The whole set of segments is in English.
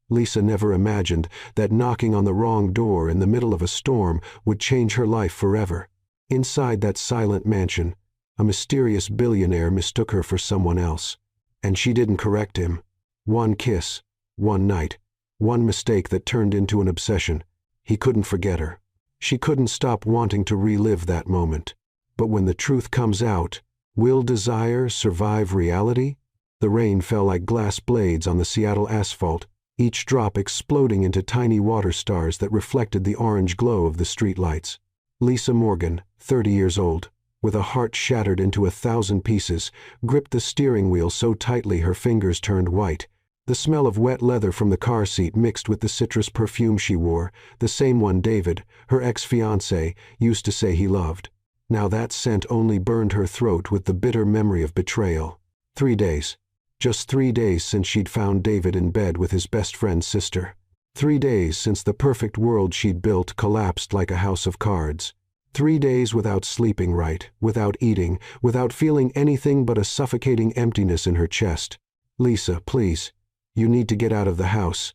Lisa never imagined that knocking on the wrong door in the middle of a storm would change her life forever. Inside that silent mansion, a mysterious billionaire mistook her for someone else. And she didn't correct him. One kiss, one night, one mistake that turned into an obsession. He couldn't forget her. She couldn't stop wanting to relive that moment. But when the truth comes out, will desire survive reality? The rain fell like glass blades on the Seattle asphalt, each drop exploding into tiny water stars that reflected the orange glow of the streetlights. Lisa Morgan, 30 years old, with a heart shattered into 1,000 pieces, gripped the steering wheel so tightly her fingers turned white. The smell of wet leather from the car seat mixed with the citrus perfume she wore, the same one David, her ex-fiancé, used to say he loved. Now that scent only burned her throat with the bitter memory of betrayal. 3 days. Just 3 days since she'd found David in bed with his best friend's sister. 3 days since the perfect world she'd built collapsed like a house of cards. 3 days without sleeping right, without eating, without feeling anything but a suffocating emptiness in her chest. "Lisa, please. You need to get out of the house."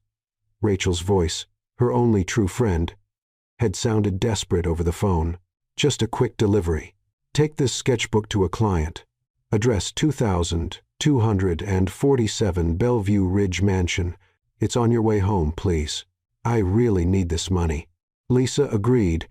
Rachel's voice, her only true friend, had sounded desperate over the phone. "Just a quick delivery. Take this sketchbook to a client. Address 2247 Bellevue Ridge Mansion. It's on your way home, please. I really need this money." Lisa agreed,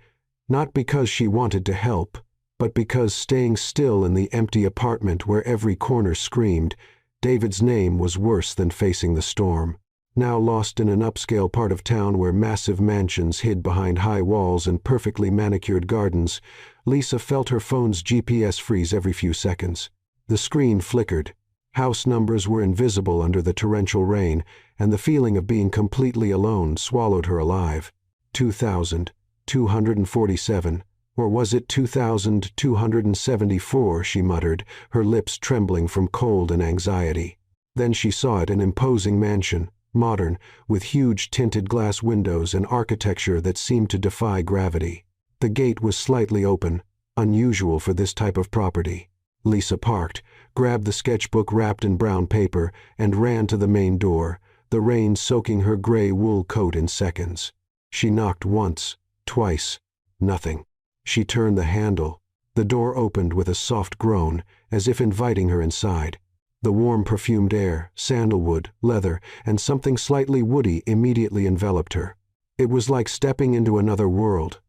not because she wanted to help, but because staying still in the empty apartment where every corner screamed David's name was worse than facing the storm. Now lost in an upscale part of town where massive mansions hid behind high walls and perfectly manicured gardens, Lisa felt her phone's GPS freeze every few seconds. The screen flickered. House numbers were invisible under the torrential rain, and the feeling of being completely alone swallowed her alive. 2,247, or was it 2,274, she muttered, her lips trembling from cold and anxiety. Then she saw it, an imposing mansion, modern, with huge tinted glass windows and architecture that seemed to defy gravity. The gate was slightly open, unusual for this type of property. Lisa parked, grabbed the sketchbook wrapped in brown paper, and ran to the main door, the rain soaking her gray wool coat in seconds. She knocked once, twice, nothing. She turned the handle. The door opened with a soft groan, as if inviting her inside. The warm perfumed air, sandalwood, leather, and something slightly woody immediately enveloped her. It was like stepping into another world.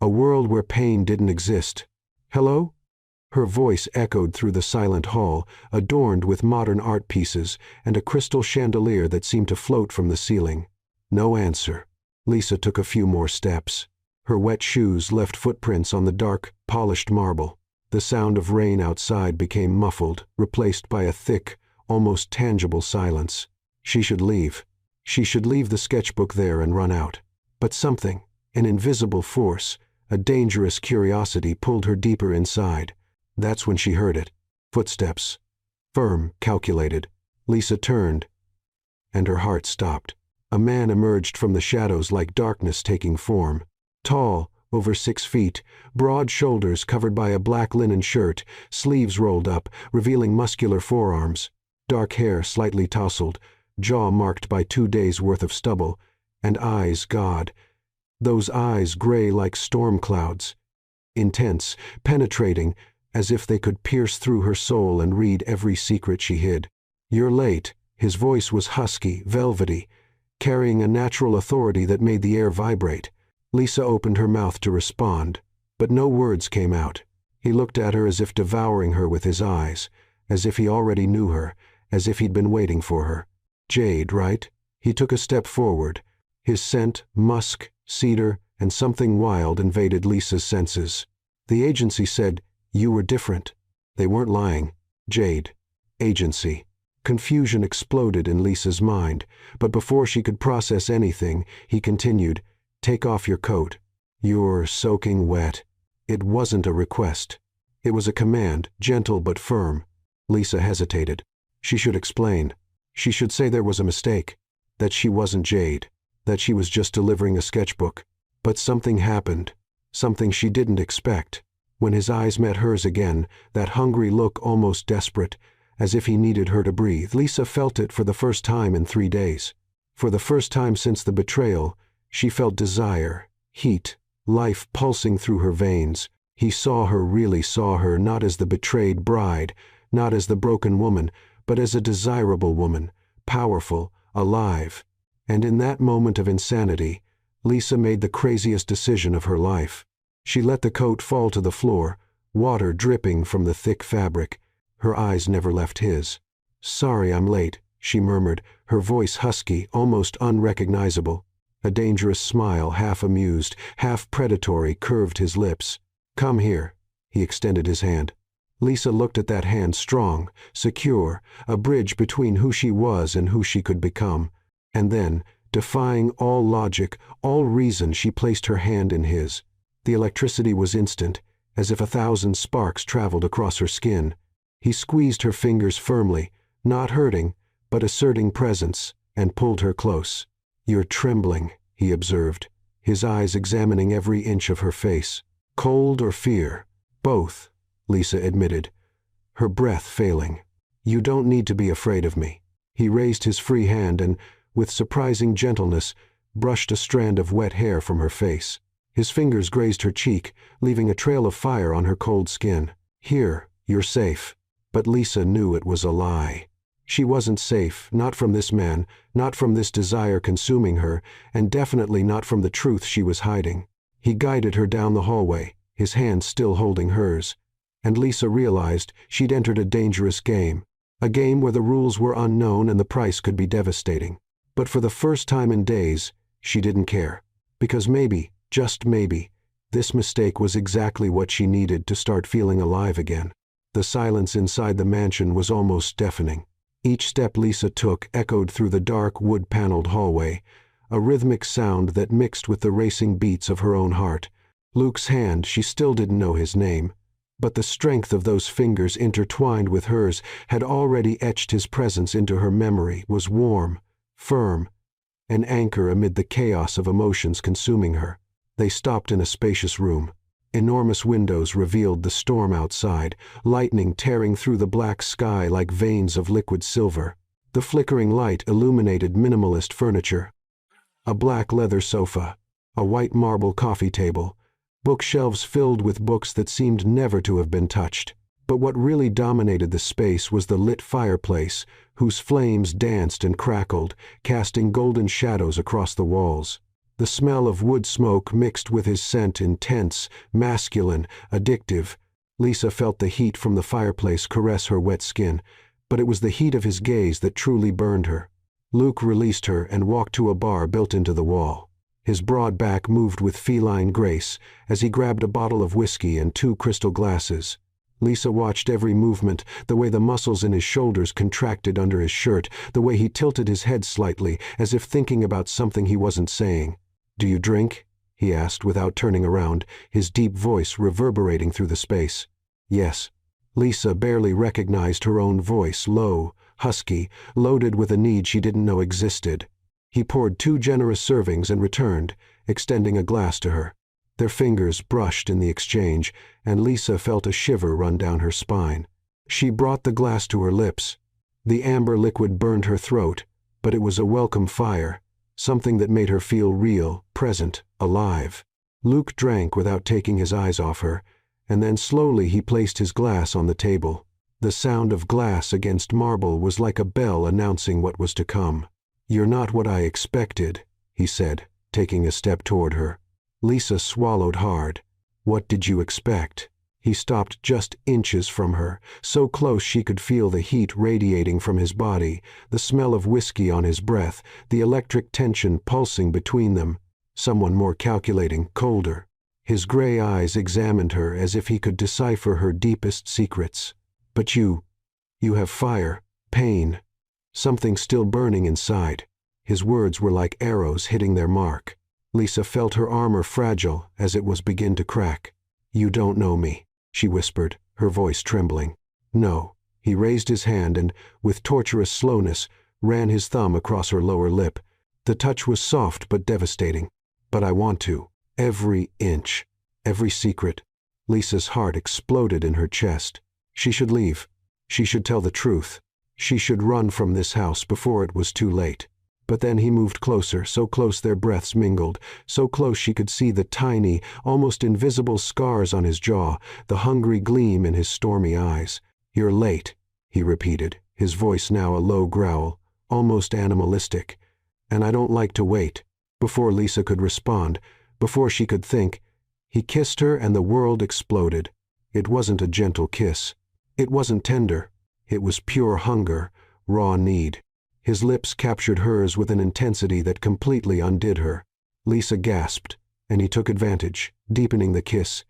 A world where pain didn't exist. "Hello?" Her voice echoed through the silent hall, adorned with modern art pieces and a crystal chandelier that seemed to float from the ceiling. No answer. Lisa took a few more steps. Her wet shoes left footprints on the dark, polished marble. The sound of rain outside became muffled, replaced by a thick, almost tangible silence. She should leave. She should leave the sketchbook there and run out. But something, an invisible force, a dangerous curiosity pulled her deeper inside. That's when she heard it. Footsteps. Firm, calculated. Lisa turned, and her heart stopped. A man emerged from the shadows like darkness taking form. Tall, over 6 feet, broad shoulders covered by a black linen shirt, sleeves rolled up, revealing muscular forearms, dark hair slightly tousled, jaw marked by 2 days' worth of stubble, and eyes, God, those eyes gray like storm clouds. Intense, penetrating, as if they could pierce through her soul and read every secret she hid. "You're late." His voice was husky, velvety, carrying a natural authority that made the air vibrate. Lisa opened her mouth to respond, but no words came out. He looked at her as if devouring her with his eyes, as if he already knew her, as if he'd been waiting for her. "Jade, right?" He took a step forward. His scent, musk, cedar, and something wild invaded Lisa's senses. "The agency said you were different." They weren't lying. Jade. Agency. Confusion exploded in Lisa's mind, but before she could process anything, he continued, "Take off your coat. You're soaking wet." It wasn't a request. It was a command, gentle but firm. Lisa hesitated. She should explain. She should say there was a mistake, that she wasn't Jade, that she was just delivering a sketchbook. But something happened, something she didn't expect. When his eyes met hers again, that hungry look almost desperate, as if he needed her to breathe, Lisa felt it for the first time in 3 days. For the first time since the betrayal, she felt desire, heat, life pulsing through her veins. He saw her, really saw her, not as the betrayed bride, not as the broken woman, but as a desirable woman, powerful, alive. And in that moment of insanity, Lisa made the craziest decision of her life. She let the coat fall to the floor, water dripping from the thick fabric. Her eyes never left his. "Sorry I'm late," she murmured, her voice husky, almost unrecognizable. A dangerous smile, half amused, half predatory, curved his lips. "Come here." He extended his hand. Lisa looked at that hand, strong, secure, a bridge between who she was and who she could become. And then, defying all logic, all reason, she placed her hand in his. The electricity was instant, as if 1,000 sparks traveled across her skin. He squeezed her fingers firmly, not hurting, but asserting presence, and pulled her close. "You're trembling," he observed, his eyes examining every inch of her face. "Cold or fear?" "Both," Lisa admitted, her breath failing. "You don't need to be afraid of me." He raised his free hand and, with surprising gentleness, brushed a strand of wet hair from her face. His fingers grazed her cheek, leaving a trail of fire on her cold skin. "Here, you're safe." But Lisa knew it was a lie. She wasn't safe, not from this man, not from this desire consuming her, and definitely not from the truth she was hiding. He guided her down the hallway, his hand still holding hers. And Lisa realized she'd entered a dangerous game. A game where the rules were unknown and the price could be devastating. But for the first time in days, she didn't care. Because maybe, just maybe, this mistake was exactly what she needed to start feeling alive again. The silence inside the mansion was almost deafening. Each step Lisa took echoed through the dark, wood-paneled hallway, a rhythmic sound that mixed with the racing beats of her own heart. Luke's hand, she still didn't know his name, but the strength of those fingers intertwined with hers had already etched his presence into her memory, was warm, firm, an anchor amid the chaos of emotions consuming her. They stopped in a spacious room. Enormous windows revealed the storm outside, lightning tearing through the black sky like veins of liquid silver. The flickering light illuminated minimalist furniture. A black leather sofa, a white marble coffee table, bookshelves filled with books that seemed never to have been touched. But what really dominated the space was the lit fireplace, whose flames danced and crackled, casting golden shadows across the walls. The smell of wood smoke mixed with his scent, intense, masculine, addictive. Lisa felt the heat from the fireplace caress her wet skin, but it was the heat of his gaze that truly burned her. Luke released her and walked to a bar built into the wall. His broad back moved with feline grace as he grabbed a bottle of whiskey and 2 crystal glasses. Lisa watched every movement, the way the muscles in his shoulders contracted under his shirt, the way he tilted his head slightly, as if thinking about something he wasn't saying. "Do you drink?" he asked without turning around, his deep voice reverberating through the space. "Yes." Lisa barely recognized her own voice, low, husky, loaded with a need she didn't know existed. He poured 2 generous servings and returned, extending a glass to her. Their fingers brushed in the exchange, and Lisa felt a shiver run down her spine. She brought the glass to her lips. The amber liquid burned her throat, but it was a welcome fire, something that made her feel real, present, alive. Luke drank without taking his eyes off her, and then slowly he placed his glass on the table. The sound of glass against marble was like a bell announcing what was to come. "You're not what I expected," he said, taking a step toward her. Lisa swallowed hard. "What did you expect?" He stopped just inches from her, so close she could feel the heat radiating from his body, the smell of whiskey on his breath, the electric tension pulsing between them. Someone more calculating, colder. His gray eyes examined her as if he could decipher her deepest secrets. "But you have fire, pain, something still burning inside." His words were like arrows hitting their mark. Lisa felt her armor fragile as it was begin to crack. "You don't know me," she whispered, her voice trembling. "No." He raised his hand and, with torturous slowness, ran his thumb across her lower lip. The touch was soft but devastating. "But I want to. Every inch. Every secret." Lisa's heart exploded in her chest. She should leave. She should tell the truth. She should run from this house before it was too late. But then he moved closer, so close their breaths mingled, so close she could see the tiny, almost invisible scars on his jaw, the hungry gleam in his stormy eyes. "You're late," he repeated, his voice now a low growl, almost animalistic. "And I don't like to wait." Before Lisa could respond, before she could think, he kissed her and the world exploded. It wasn't a gentle kiss. It wasn't tender. It was pure hunger, raw need. His lips captured hers with an intensity that completely undid her. Lisa gasped, and he took advantage, deepening the kiss,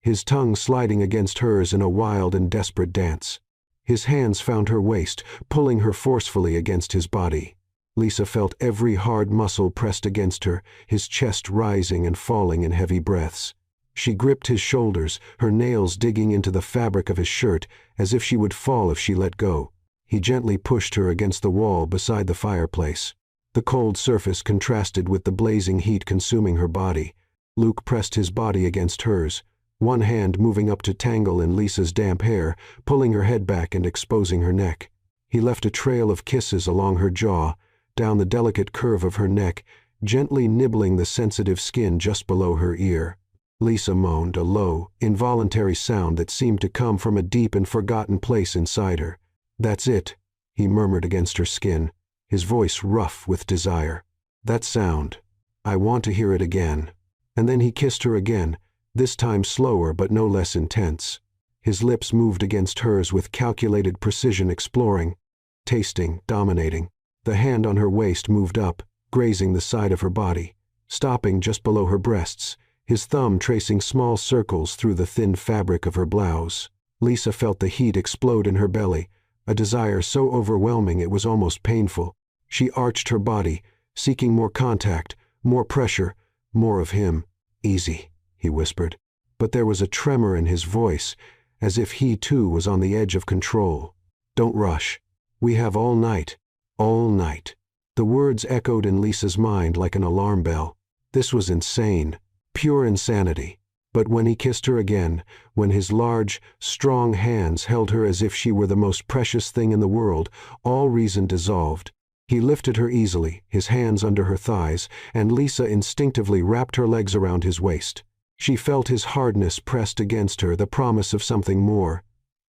his tongue sliding against hers in a wild and desperate dance. His hands found her waist, pulling her forcefully against his body. Lisa felt every hard muscle pressed against her, his chest rising and falling in heavy breaths. She gripped his shoulders, her nails digging into the fabric of his shirt, as if she would fall if she let go. He gently pushed her against the wall beside the fireplace. The cold surface contrasted with the blazing heat consuming her body. Luke pressed his body against hers, one hand moving up to tangle in Lisa's damp hair, pulling her head back and exposing her neck. He left a trail of kisses along her jaw, down the delicate curve of her neck, gently nibbling the sensitive skin just below her ear. Lisa moaned, a low, involuntary sound that seemed to come from a deep and forgotten place inside her. "That's it," he murmured against her skin, his voice rough with desire. "That sound. I want to hear it again." And then he kissed her again, this time slower but no less intense. His lips moved against hers with calculated precision, exploring, tasting, dominating. The hand on her waist moved up, grazing the side of her body, stopping just below her breasts, his thumb tracing small circles through the thin fabric of her blouse. Lisa felt the heat explode in her belly, a desire so overwhelming it was almost painful. She arched her body, seeking more contact, more pressure, more of him. "Easy," he whispered. But there was a tremor in his voice, as if he too was on the edge of control. "Don't rush. We have all night. All night." The words echoed in Lisa's mind like an alarm bell. This was insane. Pure insanity. But when he kissed her again, when his large, strong hands held her as if she were the most precious thing in the world, all reason dissolved. He lifted her easily, his hands under her thighs, and Lisa instinctively wrapped her legs around his waist. She felt his hardness pressed against her, the promise of something more,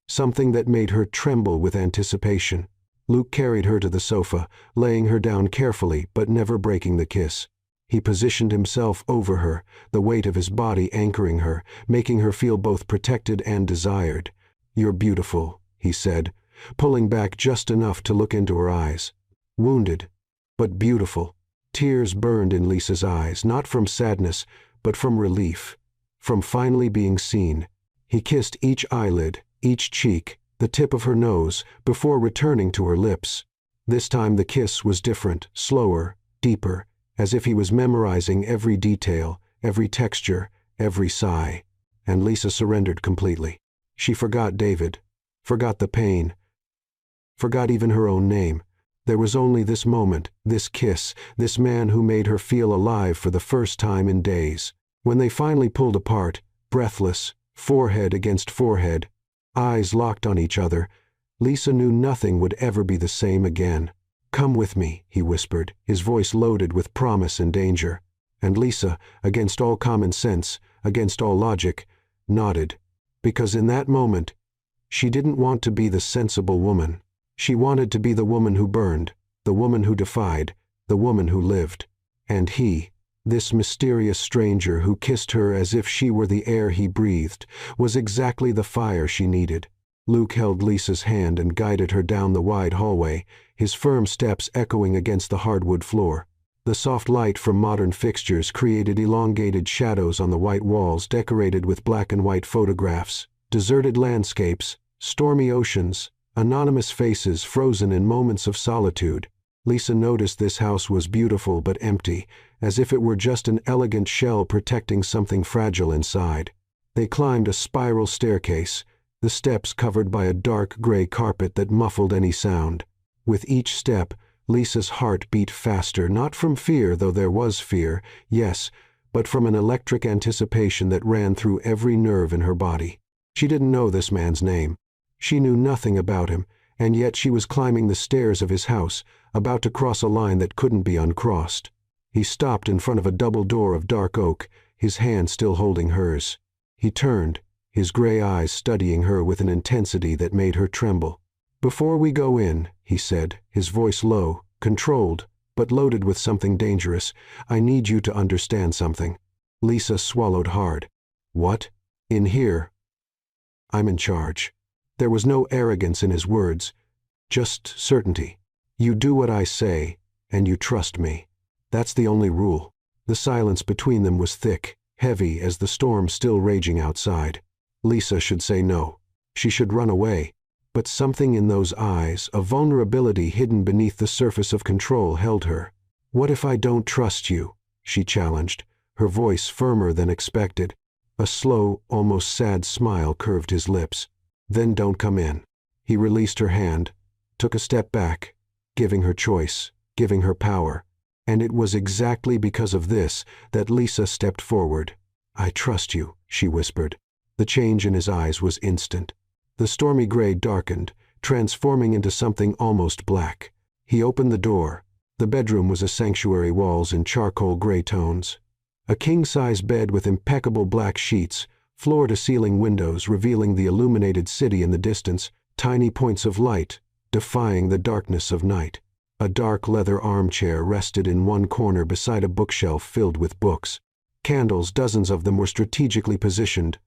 something that made her tremble with anticipation. Luke carried her to the sofa, laying her down carefully but never breaking the kiss. He positioned himself over her, the weight of his body anchoring her, making her feel both protected and desired. "You're beautiful," he said, pulling back just enough to look into her eyes. Wounded, but beautiful. Tears burned in Lisa's eyes, not from sadness, but from relief, from finally being seen. He kissed each eyelid, each cheek, the tip of her nose, before returning to her lips. This time the kiss was different, slower, deeper, as if he was memorizing every detail, every texture, every sigh. And Lisa surrendered completely. She forgot David, forgot the pain, forgot even her own name. There was only this moment, this kiss, this man who made her feel alive for the first time in days. When they finally pulled apart, breathless, forehead against forehead, eyes locked on each other, Lisa knew nothing would ever be the same again. "Come with me," he whispered, his voice loaded with promise and danger. And Lisa, against all common sense, against all logic, nodded. Because in that moment, she didn't want to be the sensible woman. She wanted to be the woman who burned, the woman who defied, the woman who lived. And he, this mysterious stranger who kissed her as if she were the air he breathed, was exactly the fire she needed. Luke held Lisa's hand and guided her down the wide hallway, his firm steps echoing against the hardwood floor. The soft light from modern fixtures created elongated shadows on the white walls decorated with black and white photographs, deserted landscapes, stormy oceans, anonymous faces frozen in moments of solitude. Lisa noticed this house was beautiful but empty, as if it were just an elegant shell protecting something fragile inside. They climbed a spiral staircase, the steps covered by a dark gray carpet that muffled any sound. With each step, Lisa's heart beat faster, not from fear, though there was fear, yes, but from an electric anticipation that ran through every nerve in her body. She didn't know this man's name. She knew nothing about him, And yet she was climbing the stairs of his house, about to cross a line that couldn't be uncrossed. He stopped in front of a double door of dark oak, his hand still holding hers. He turned, his gray eyes studying her with an intensity that made her tremble. "Before we go in," he said, his voice low, controlled, but loaded with something dangerous, "I need you to understand something." Lisa swallowed hard. "What?" "In here, I'm in charge." There was no arrogance in his words, just certainty. "You do what I say, and you trust me. That's the only rule." The silence between them was thick, heavy as the storm still raging outside. Lisa should say no. She should run away. But something in those eyes, a vulnerability hidden beneath the surface of control, held her. "What if I don't trust you?" she challenged, her voice firmer than expected. A slow, almost sad smile curved his lips. "Then don't come in." He released her hand, took a step back, giving her choice, giving her power. And it was exactly because of this that Lisa stepped forward. "I trust you," she whispered. The change in his eyes was instant. The stormy gray darkened, transforming into something almost black. He opened the door. The bedroom was a sanctuary, walls in charcoal gray tones. A king-size bed with impeccable black sheets, floor-to-ceiling windows revealing the illuminated city in the distance, tiny points of light, defying the darkness of night. A dark leather armchair rested in one corner beside a bookshelf filled with books. Candles, dozens of them, were strategically positioned,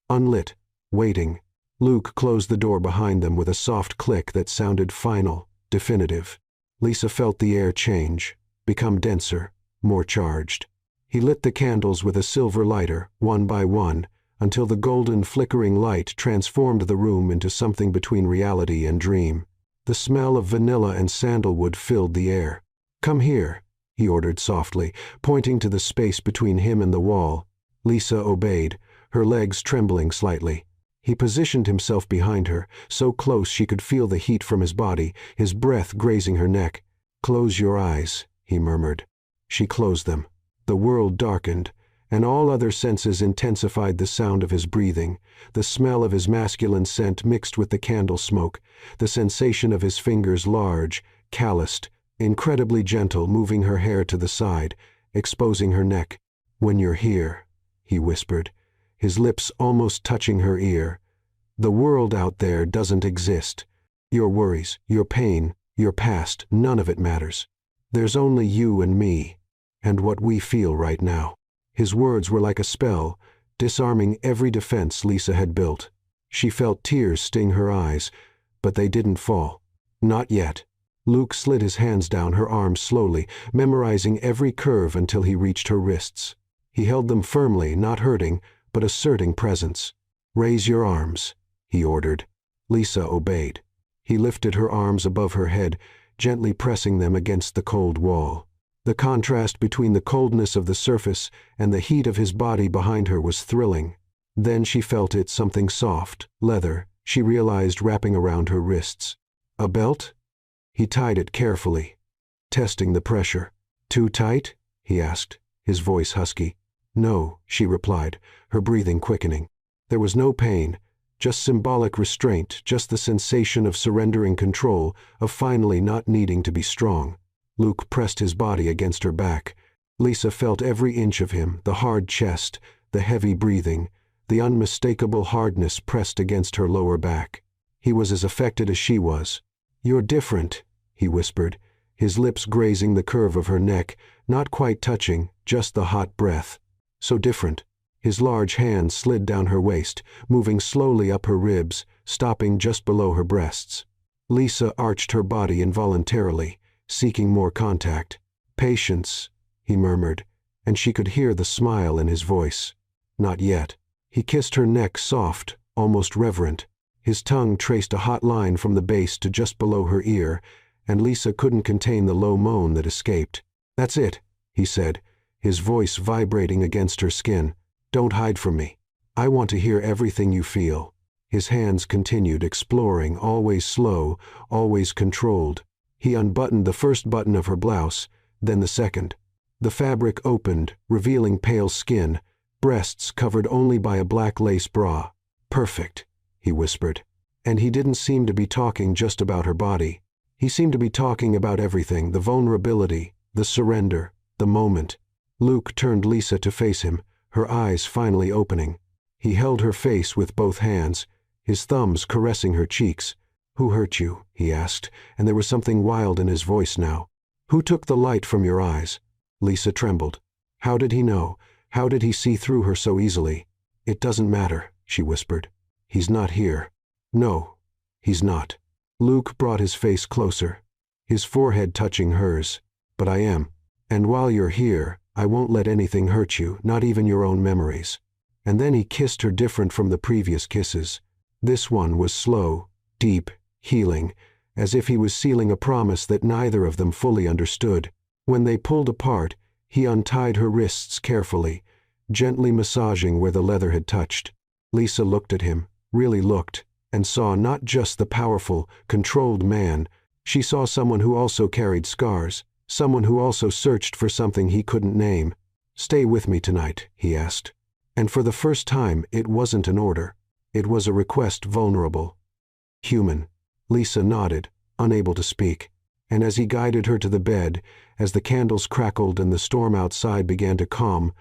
unlit, waiting. Luke closed the door behind them with a soft click that sounded final, definitive. Lisa felt the air change, become denser, more charged. He lit the candles with a silver lighter, one by one, until the golden flickering light transformed the room into something between reality and dream. The smell of vanilla and sandalwood filled the air. "Come here," he ordered softly, pointing to the space between him and the wall. Lisa obeyed, her legs trembling slightly. He positioned himself behind her, so close she could feel the heat from his body, his breath grazing her neck. "Close your eyes," he murmured. She closed them. The world darkened, and all other senses intensified the sound of his breathing, the smell of his masculine scent mixed with the candle smoke, the sensation of his fingers large, calloused, incredibly gentle, moving her hair to the side, exposing her neck. "When you're here," he whispered, his lips almost touching her ear, "the world out there doesn't exist. Your worries, your pain, your past, none of it matters. There's only you and me, and what we feel right now." His words were like a spell, disarming every defense Lisa had built. She felt tears sting her eyes, but they didn't fall. Not yet. Luke slid his hands down her arms slowly, memorizing every curve until he reached her wrists. He held them firmly, not hurting, but asserting presence. "Raise your arms," he ordered. Lisa obeyed. He lifted her arms above her head, gently pressing them against the cold wall. The contrast between the coldness of the surface and the heat of his body behind her was thrilling. Then she felt it, something soft, leather, she realized, wrapping around her wrists. "A belt?" He tied it carefully, testing the pressure. "Too tight?" he asked, his voice husky. "No," she replied, her breathing quickening. There was no pain, just symbolic restraint, just the sensation of surrendering control, of finally not needing to be strong. Luke pressed his body against her back. Lisa felt every inch of him, the hard chest, the heavy breathing, the unmistakable hardness pressed against her lower back. He was as affected as she was. "You're different," he whispered, his lips grazing the curve of her neck, not quite touching, just the hot breath. "So different." His large hand slid down her waist, moving slowly up her ribs, stopping just below her breasts. Lisa arched her body involuntarily, seeking more contact. "Patience," he murmured, and she could hear the smile in his voice. "Not yet." He kissed her neck, soft, almost reverent. His tongue traced a hot line from the base to just below her ear, and Lisa couldn't contain the low moan that escaped. "That's it," he said, his voice vibrating against her skin. "Don't hide from me. I want to hear everything you feel." His hands continued, exploring, always slow, always controlled. He unbuttoned the first button of her blouse, then the second. The fabric opened, revealing pale skin, breasts covered only by a black lace bra. "Perfect," he whispered. And he didn't seem to be talking just about her body. He seemed to be talking about everything, the vulnerability, the surrender, the moment. Luke turned Lisa to face him, her eyes finally opening. He held her face with both hands, his thumbs caressing her cheeks. "Who hurt you?" he asked, and there was something wild in his voice now. "Who took the light from your eyes?" Lisa trembled. How did he know? How did he see through her so easily? "It doesn't matter," she whispered. "He's not here." "No, he's not." Luke brought his face closer, his forehead touching hers. "But I am. And while you're here, I won't let anything hurt you, not even your own memories." And then he kissed her different from the previous kisses. This one was slow, deep, healing, as if he was sealing a promise that neither of them fully understood. When they pulled apart, he untied her wrists carefully, gently massaging where the leather had touched. Lisa looked at him, really looked, and saw not just the powerful, controlled man. She saw someone who also carried scars, someone who also searched for something he couldn't name. "Stay with me tonight," he asked. And for the first time, it wasn't an order. It was a request vulnerable. Human. Lisa nodded, unable to speak. And as he guided her to the bed, as the candles crackled and the storm outside began to calm,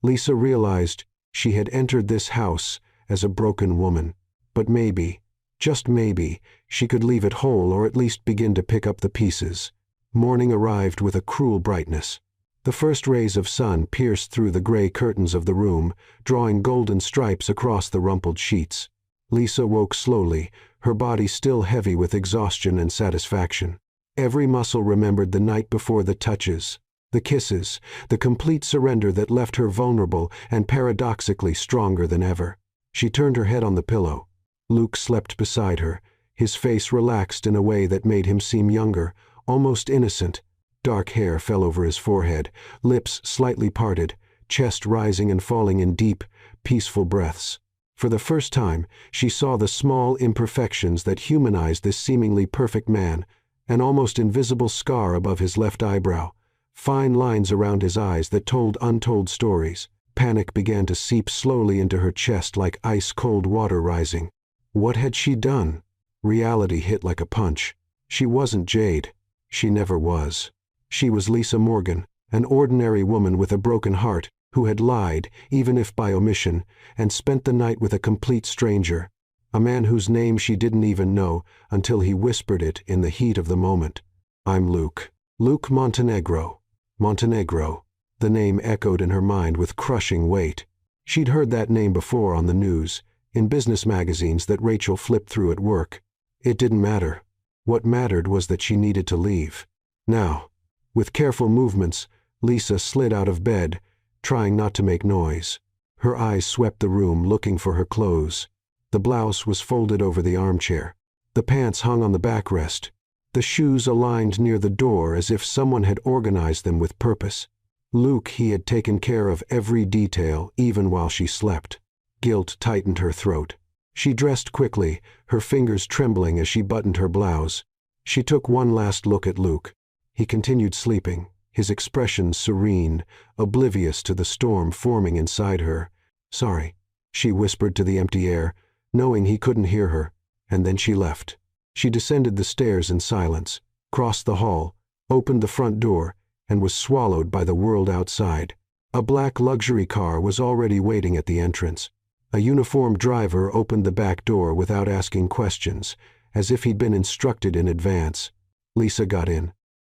Lisa realized she had entered this house as a broken woman. But maybe, just maybe, she could leave it whole or at least begin to pick up the pieces. Morning arrived with a cruel brightness. The first rays of sun pierced through the gray curtains of the room, drawing golden stripes across the rumpled sheets. Lisa woke slowly, her body still heavy with exhaustion and satisfaction. Every muscle remembered the night before, the touches, the kisses, the complete surrender that left her vulnerable and paradoxically stronger than ever. She turned her head on the pillow. Luke slept beside her, his face relaxed in a way that made him seem younger, almost innocent. Dark hair fell over his forehead, lips slightly parted, chest rising and falling in deep, peaceful breaths. For the first time, she saw the small imperfections that humanized this seemingly perfect man, an almost invisible scar above his left eyebrow, fine lines around his eyes that told untold stories. Panic began to seep slowly into her chest like ice-cold water rising. What had she done? Reality hit like a punch. She wasn't Jade. She never was. She was Lisa Morgan, an ordinary woman with a broken heart, who had lied, even if by omission, and spent the night with a complete stranger, a man whose name she didn't even know until he whispered it in the heat of the moment. "I'm Luke. Luke Montenegro." Montenegro. The name echoed in her mind with crushing weight. She'd heard that name before on the news, in business magazines that Rachel flipped through at work. It didn't matter. What mattered was that she needed to leave. Now, with careful movements, Lisa slid out of bed, trying not to make noise. Her eyes swept the room looking for her clothes. The blouse was folded over the armchair. The pants hung on the backrest. The shoes aligned near the door as if someone had organized them with purpose. Luke, he had taken care of every detail, even while she slept. Guilt tightened her throat. She dressed quickly, her fingers trembling as she buttoned her blouse. She took one last look at Luke. He continued sleeping, his expression serene, oblivious to the storm forming inside her. "Sorry," she whispered to the empty air, knowing he couldn't hear her, and then she left. She descended the stairs in silence, crossed the hall, opened the front door, and was swallowed by the world outside. A black luxury car was already waiting at the entrance. A uniformed driver opened the back door without asking questions, as if he'd been instructed in advance. Lisa got in.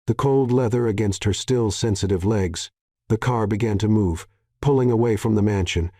The cold leather against her still sensitive legs. The car began to move, pulling away from the mansion,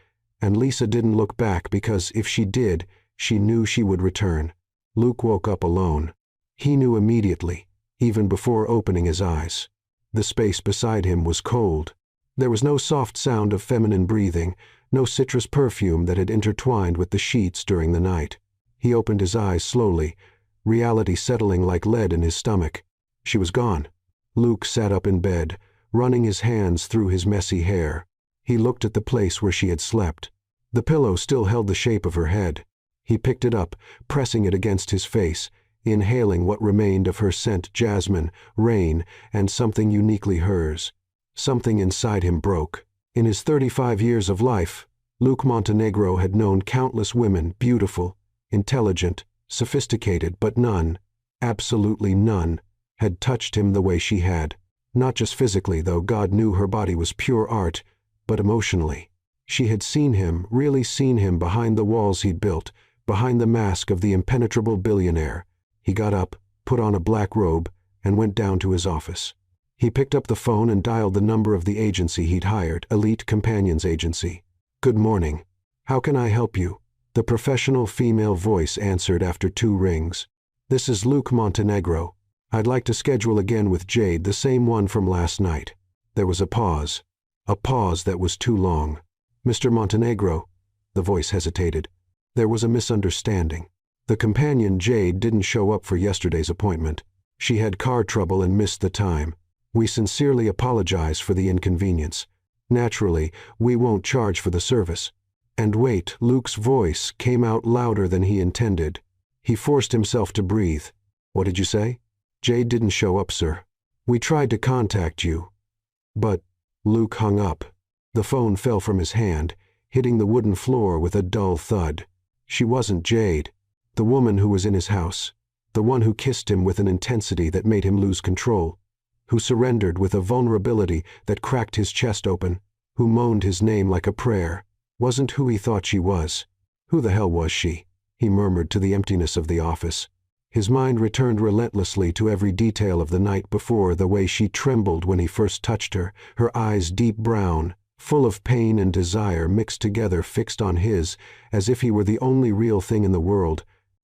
and Lisa didn't look back because if she did, she knew she would return. Luke woke up alone. He knew immediately, even before opening his eyes. The space beside him was cold. There was no soft sound of feminine breathing, no citrus perfume that had intertwined with the sheets during the night. He opened his eyes slowly, reality settling like lead in his stomach. She was gone. Luke sat up in bed, running his hands through his messy hair. He looked at the place where she had slept. The pillow still held the shape of her head. He picked it up, pressing it against his face, inhaling what remained of her scent: jasmine, rain, and something uniquely hers. Something inside him broke. In his 35 years of life, Luke Montenegro had known countless women, beautiful, intelligent, sophisticated, but none, absolutely none, had touched him the way she had. Not just physically, though God knew her body was pure art, but emotionally. She had seen him, really seen him behind the walls he'd built, behind the mask of the impenetrable billionaire. He got up, put on a black robe, and went down to his office. He picked up the phone and dialed the number of the agency he'd hired, Elite Companions Agency. "Good morning. How can I help you?" The professional female voice answered after 2 rings. "This is Luke Montenegro. I'd like to schedule again with Jade, the same one from last night." There was a pause that was too long. "Mr. Montenegro," the voice hesitated. "There was a misunderstanding. The companion Jade didn't show up for yesterday's appointment. She had car trouble and missed the time. We sincerely apologize for the inconvenience. Naturally, we won't charge for the service." And wait, Luke's voice came out louder than he intended. He forced himself to breathe. "What did you say?" "Jade didn't show up, sir. We tried to contact you, but—" Luke hung up. The phone fell from his hand, hitting the wooden floor with a dull thud. She wasn't Jade, the woman who was in his house, the one who kissed him with an intensity that made him lose control, who surrendered with a vulnerability that cracked his chest open, who moaned his name like a prayer. Wasn't who he thought she was. Who the hell was she? He murmured to the emptiness of the office. His mind returned relentlessly to every detail of the night before, the way she trembled when he first touched her, her eyes deep brown, full of pain and desire mixed together, fixed on his, as if he were the only real thing in the world.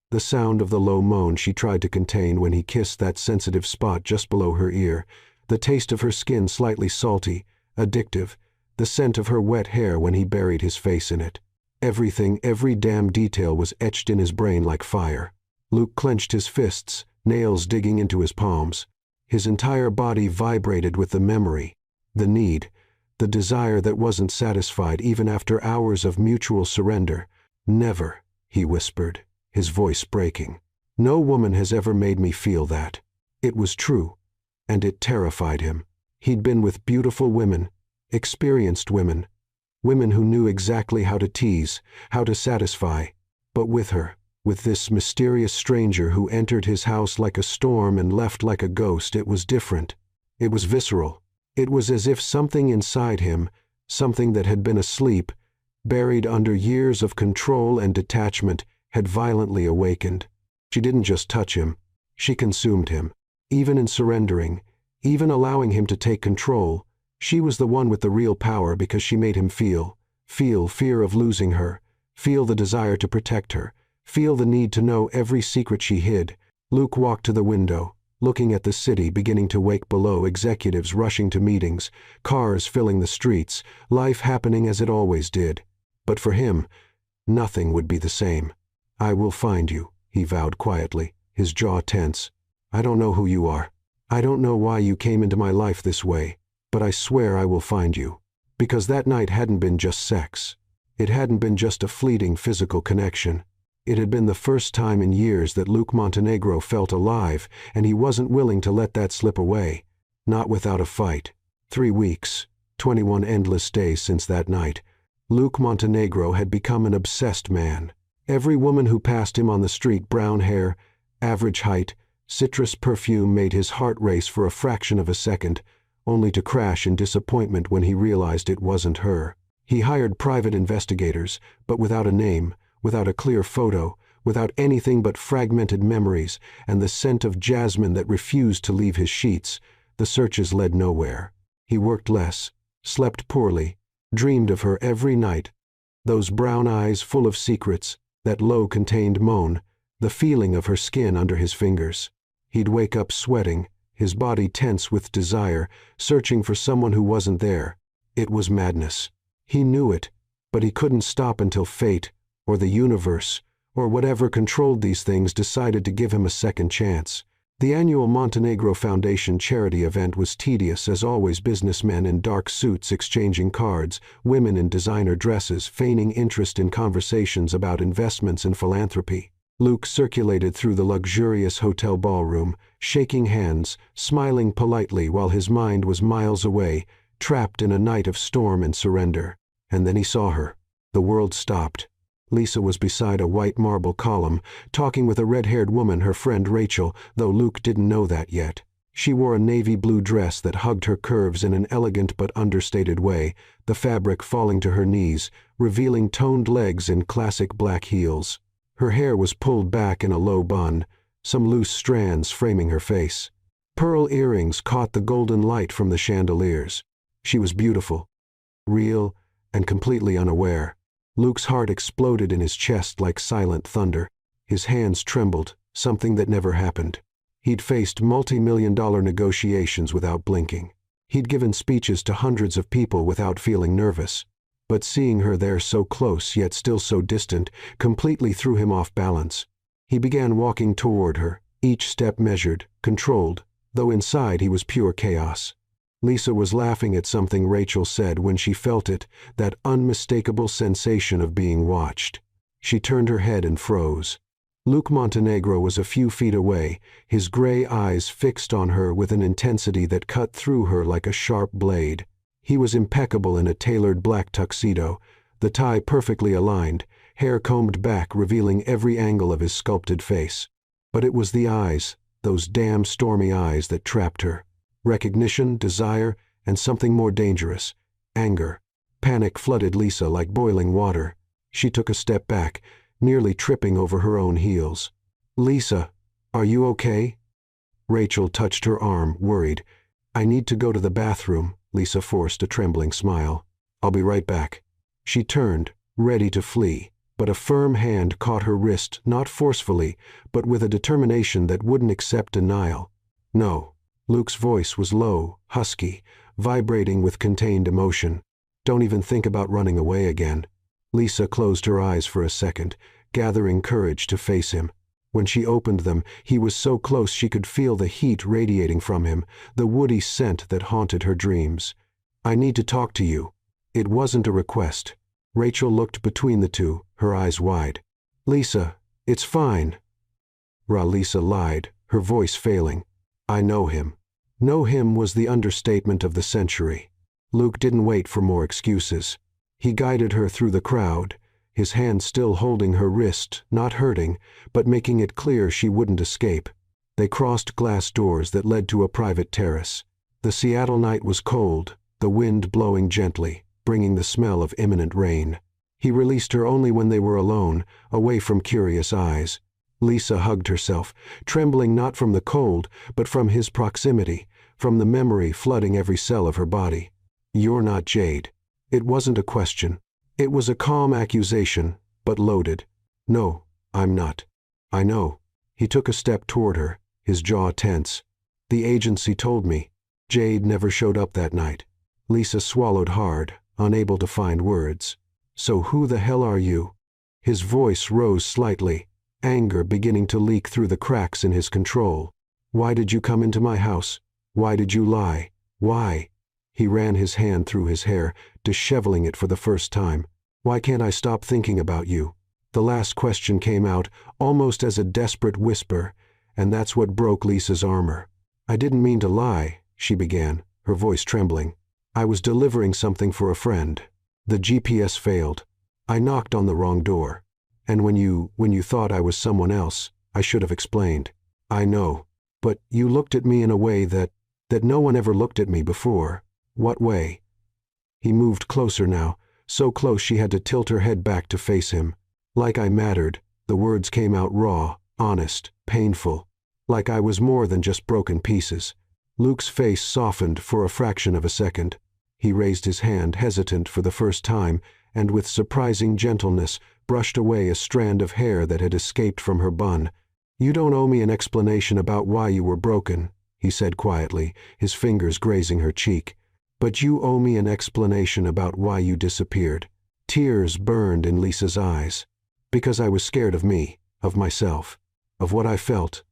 The sound of the low moan she tried to contain when he kissed that sensitive spot just below her ear, the taste of her skin slightly salty, addictive, the scent of her wet hair when he buried his face in it. Everything, every damn detail was etched in his brain like fire. Luke clenched his fists, nails digging into his palms. His entire body vibrated with the memory, the need, the desire that wasn't satisfied even after hours of mutual surrender. "Never," he whispered, his voice breaking. "No woman has ever made me feel that." It was true, and it terrified him. He'd been with beautiful women, experienced women, women who knew exactly how to tease, how to satisfy, but with her, with this mysterious stranger who entered his house like a storm and left like a ghost, it was different. It was visceral. It was as if something inside him, something that had been asleep, buried under years of control and detachment, had violently awakened. She didn't just touch him, she consumed him. Even in surrendering, even allowing him to take control, she was the one with the real power, because she made him feel fear of losing her, feel the desire to protect her, feel the need to know every secret she hid. Luke walked to the window, looking at the city beginning to wake below, executives rushing to meetings, cars filling the streets, life happening as it always did. But for him, nothing would be the same. "I will find you," he vowed quietly, his jaw tense. "I don't know who you are. I don't know why you came into my life this way, but I swear I will find you." Because that night hadn't been just sex. It hadn't been just a fleeting physical connection. It had been the first time in years that Luke Montenegro felt alive, and he wasn't willing to let that slip away. Not without a fight. 3 weeks, 21 endless days since that night. Luke Montenegro had become an obsessed man. Every woman who passed him on the street, brown hair, average height, citrus perfume, made his heart race for a fraction of a second, only to crash in disappointment when he realized it wasn't her. He hired private investigators, but without a name, without a clear photo, without anything but fragmented memories and the scent of jasmine that refused to leave his sheets. The searches led nowhere. He worked less, slept poorly, dreamed of her every night. Those brown eyes full of secrets, that low contained moan, the feeling of her skin under his fingers. He'd wake up sweating, his body tense with desire, searching for someone who wasn't there. It was madness. He knew it, but he couldn't stop until fate, or the universe, or whatever controlled these things, decided to give him a second chance. The annual Montenegro Foundation charity event was tedious as always, businessmen in dark suits exchanging cards, women in designer dresses feigning interest in conversations about investments and philanthropy. Luke circulated through the luxurious hotel ballroom, shaking hands, smiling politely while his mind was miles away, trapped in a night of storm and surrender. And then he saw her. The world stopped. Lisa was beside a white marble column, talking with a red-haired woman, her friend Rachel, though Luke didn't know that yet. She wore a navy blue dress that hugged her curves in an elegant but understated way, the fabric falling to her knees, revealing toned legs in classic black heels. Her hair was pulled back in a low bun, some loose strands framing her face. Pearl earrings caught the golden light from the chandeliers. She was beautiful, real, and completely unaware. Luke's heart exploded in his chest like silent thunder. His hands trembled, something that never happened. He'd faced multi-million-dollar negotiations without blinking. He'd given speeches to hundreds of people without feeling nervous. But seeing her there so close yet still so distant completely threw him off balance. He began walking toward her, each step measured, controlled, though inside he was pure chaos. Lisa was laughing at something Rachel said when she felt it, that unmistakable sensation of being watched. She turned her head and froze. Luke Montenegro was a few feet away, his gray eyes fixed on her with an intensity that cut through her like a sharp blade. He was impeccable in a tailored black tuxedo, the tie perfectly aligned, hair combed back revealing every angle of his sculpted face. But it was the eyes, those damn stormy eyes, that trapped her. Recognition, desire, and something more dangerous, anger. Panic flooded Lisa like boiling water. She took a step back, nearly tripping over her own heels. "Lisa, are you okay?" Rachel touched her arm, worried. "I need to go to the bathroom," Lisa forced a trembling smile. "I'll be right back." She turned, ready to flee, but a firm hand caught her wrist, not forcefully, but with a determination that wouldn't accept denial. "No." Luke's voice was low, husky, vibrating with contained emotion. "Don't even think about running away again." Lisa closed her eyes for a second, gathering courage to face him. When she opened them, he was so close she could feel the heat radiating from him, the woody scent that haunted her dreams. "I need to talk to you." It wasn't a request. Rachel looked between the two, her eyes wide. "Lisa, it's fine." Lisa lied, her voice failing. "I know him." Know him was the understatement of the century. Luke didn't wait for more excuses. He guided her through the crowd, his hand still holding her wrist, not hurting, but making it clear she wouldn't escape. They crossed glass doors that led to a private terrace. The Seattle night was cold, the wind blowing gently, bringing the smell of imminent rain. He released her only when they were alone, away from curious eyes. Lisa hugged herself, trembling not from the cold, but from his proximity, from the memory flooding every cell of her body. "You're not Jade." It wasn't a question. It was a calm accusation, but loaded. "No, I'm not." "I know." He took a step toward her, his jaw tense. "The agency told me." Jade never showed up that night. Lisa swallowed hard, unable to find words. "So who the hell are you?" His voice rose slightly, anger beginning to leak through the cracks in his control. "Why did you come into my house? Why did you lie? Why?" He ran his hand through his hair, disheveling it for the first time. "Why can't I stop thinking about you?" The last question came out almost as a desperate whisper, and that's what broke Lisa's armor. "I didn't mean to lie," she began, her voice trembling. "I was delivering something for a friend. The GPS failed. I knocked on the wrong door. And when you thought I was someone else, I should have explained." "I know. But you looked at me in a way that no one ever looked at me before." "What way?" He moved closer now, so close she had to tilt her head back to face him. "Like I mattered." The words came out raw, honest, painful. "Like I was more than just broken pieces." Luke's face softened for a fraction of a second. He raised his hand, hesitant for the first time, and with surprising gentleness brushed away a strand of hair that had escaped from her bun. "You don't owe me an explanation about why you were broken," he said quietly, his fingers grazing her cheek. "But you owe me an explanation about why you disappeared." Tears burned in Lisa's eyes. "Because I was scared of me, of myself, of what I felt,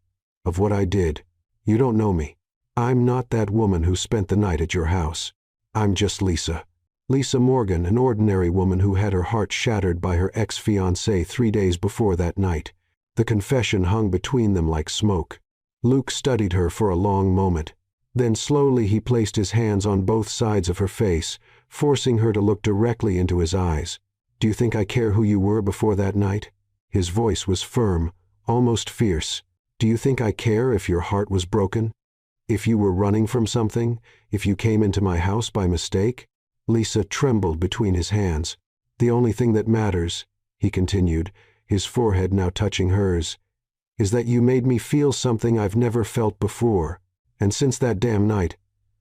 of what I did. You don't know me. I'm not that woman who spent the night at your house. I'm just Lisa. Lisa Morgan, an ordinary woman who had her heart shattered by her ex-fiancé 3 days before that night." The confession hung between them like smoke. Luke studied her for a long moment. Then slowly he placed his hands on both sides of her face, forcing her to look directly into his eyes. Do you think I care who you were before that night? His voice was firm, almost fierce. Do you think I care if your heart was broken? If you were running from something? If you came into my house by mistake? Lisa trembled between his hands. The only thing that matters, he continued, his forehead now touching hers, is that you made me feel something I've never felt before. And since that damn night,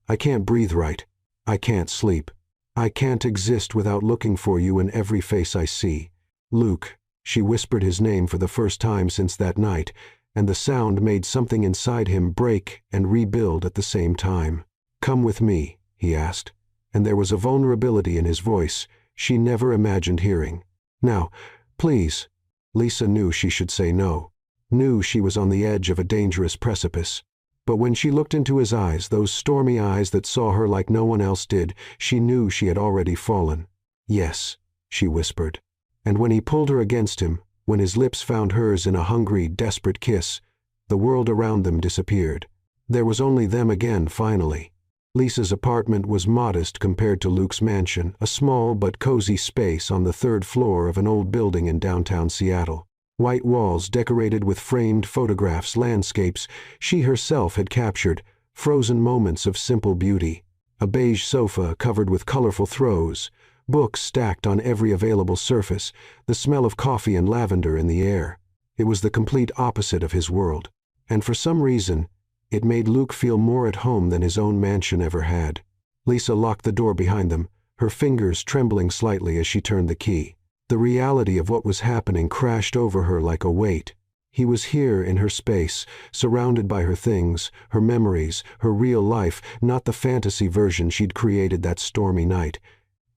I can't breathe right. I can't sleep. I can't exist without looking for you in every face I see. Luke, she whispered his name for the first time since that night, and the sound made something inside him break and rebuild at the same time. Come with me, he asked, and there was a vulnerability in his voice she never imagined hearing. Now, please. Lisa knew she should say no, knew she was on the edge of a dangerous precipice. But when she looked into his eyes, those stormy eyes that saw her like no one else did, she knew she had already fallen. Yes, she whispered. And when he pulled her against him, when his lips found hers in a hungry, desperate kiss, the world around them disappeared. There was only them again, finally. Lisa's apartment was modest compared to Luke's mansion, a small but cozy space on the third floor of an old building in downtown Seattle. White walls decorated with framed photographs, landscapes she herself had captured, frozen moments of simple beauty. A beige sofa covered with colorful throws, books stacked on every available surface, the smell of coffee and lavender in the air. It was the complete opposite of his world, and for some reason, it made Luke feel more at home than his own mansion ever had. Lisa locked the door behind them, her fingers trembling slightly as she turned the key. The reality of what was happening crashed over her like a weight. He was here in her space, surrounded by her things, her memories, her real life, not the fantasy version she'd created that stormy night.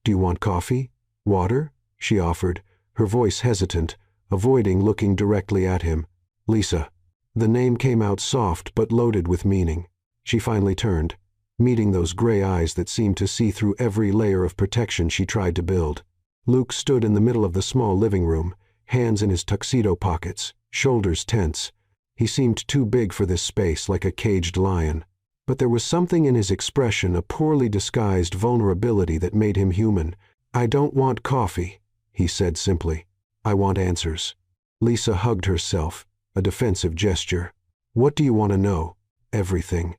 Do you want coffee? Water? She offered, her voice hesitant, avoiding looking directly at him. Lisa. The name came out soft but loaded with meaning. She finally turned, meeting those gray eyes that seemed to see through every layer of protection she tried to build. Luke stood in the middle of the small living room, hands in his tuxedo pockets, shoulders tense. He seemed too big for this space, like a caged lion. But there was something in his expression, a poorly disguised vulnerability that made him human. I don't want coffee, he said simply. I want answers. Lisa hugged herself, a defensive gesture. What do you want to know? Everything.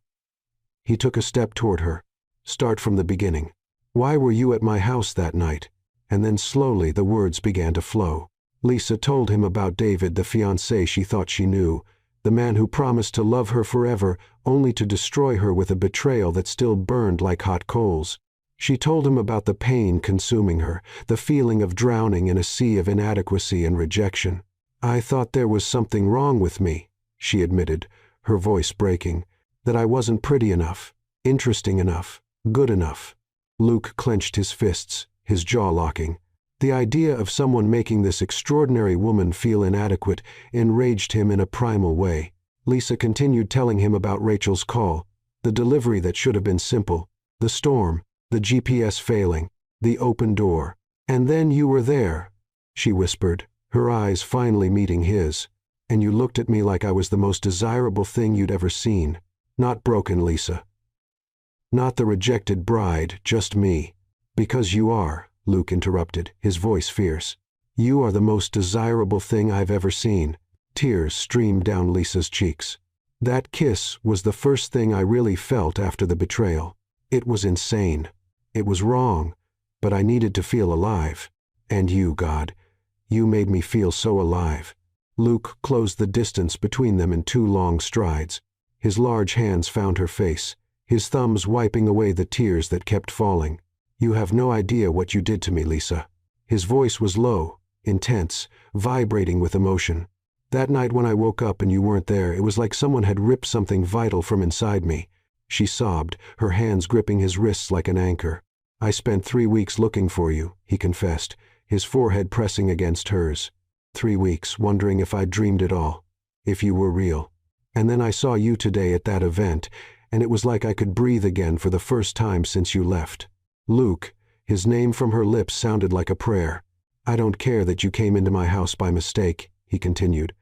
He took a step toward her. Start from the beginning. Why were you at my house that night? And then slowly the words began to flow. Lisa told him about David, the fiancé she thought she knew, the man who promised to love her forever, only to destroy her with a betrayal that still burned like hot coals. She told him about the pain consuming her, the feeling of drowning in a sea of inadequacy and rejection. I thought there was something wrong with me, she admitted, her voice breaking, that I wasn't pretty enough, interesting enough, good enough. Luke clenched his fists, his jaw locking. The idea of someone making this extraordinary woman feel inadequate enraged him in a primal way. Lisa continued telling him about Rachel's call, the delivery that should have been simple, the storm, the GPS failing, the open door. And then you were there, she whispered, her eyes finally meeting his. And you looked at me like I was the most desirable thing you'd ever seen. Not broken, Lisa. Not the rejected bride, just me. Because you are, Luke interrupted, his voice fierce. You are the most desirable thing I've ever seen. Tears streamed down Lisa's cheeks. That kiss was the first thing I really felt after the betrayal. It was insane. It was wrong, but I needed to feel alive. And you, God, you made me feel so alive. Luke closed the distance between them in 2 long strides. His large hands found her face, his thumbs wiping away the tears that kept falling. You have no idea what you did to me, Lisa. His voice was low, intense, vibrating with emotion. That night when I woke up and you weren't there, it was like someone had ripped something vital from inside me. She sobbed, her hands gripping his wrists like an anchor. I spent 3 weeks looking for you, he confessed, his forehead pressing against hers. 3 weeks, wondering if I'd dreamed it all, if you were real. And then I saw you today at that event, and it was like I could breathe again for the first time since you left. Luke, his name from her lips sounded like a prayer. I don't care that you came into my house by mistake, he continued,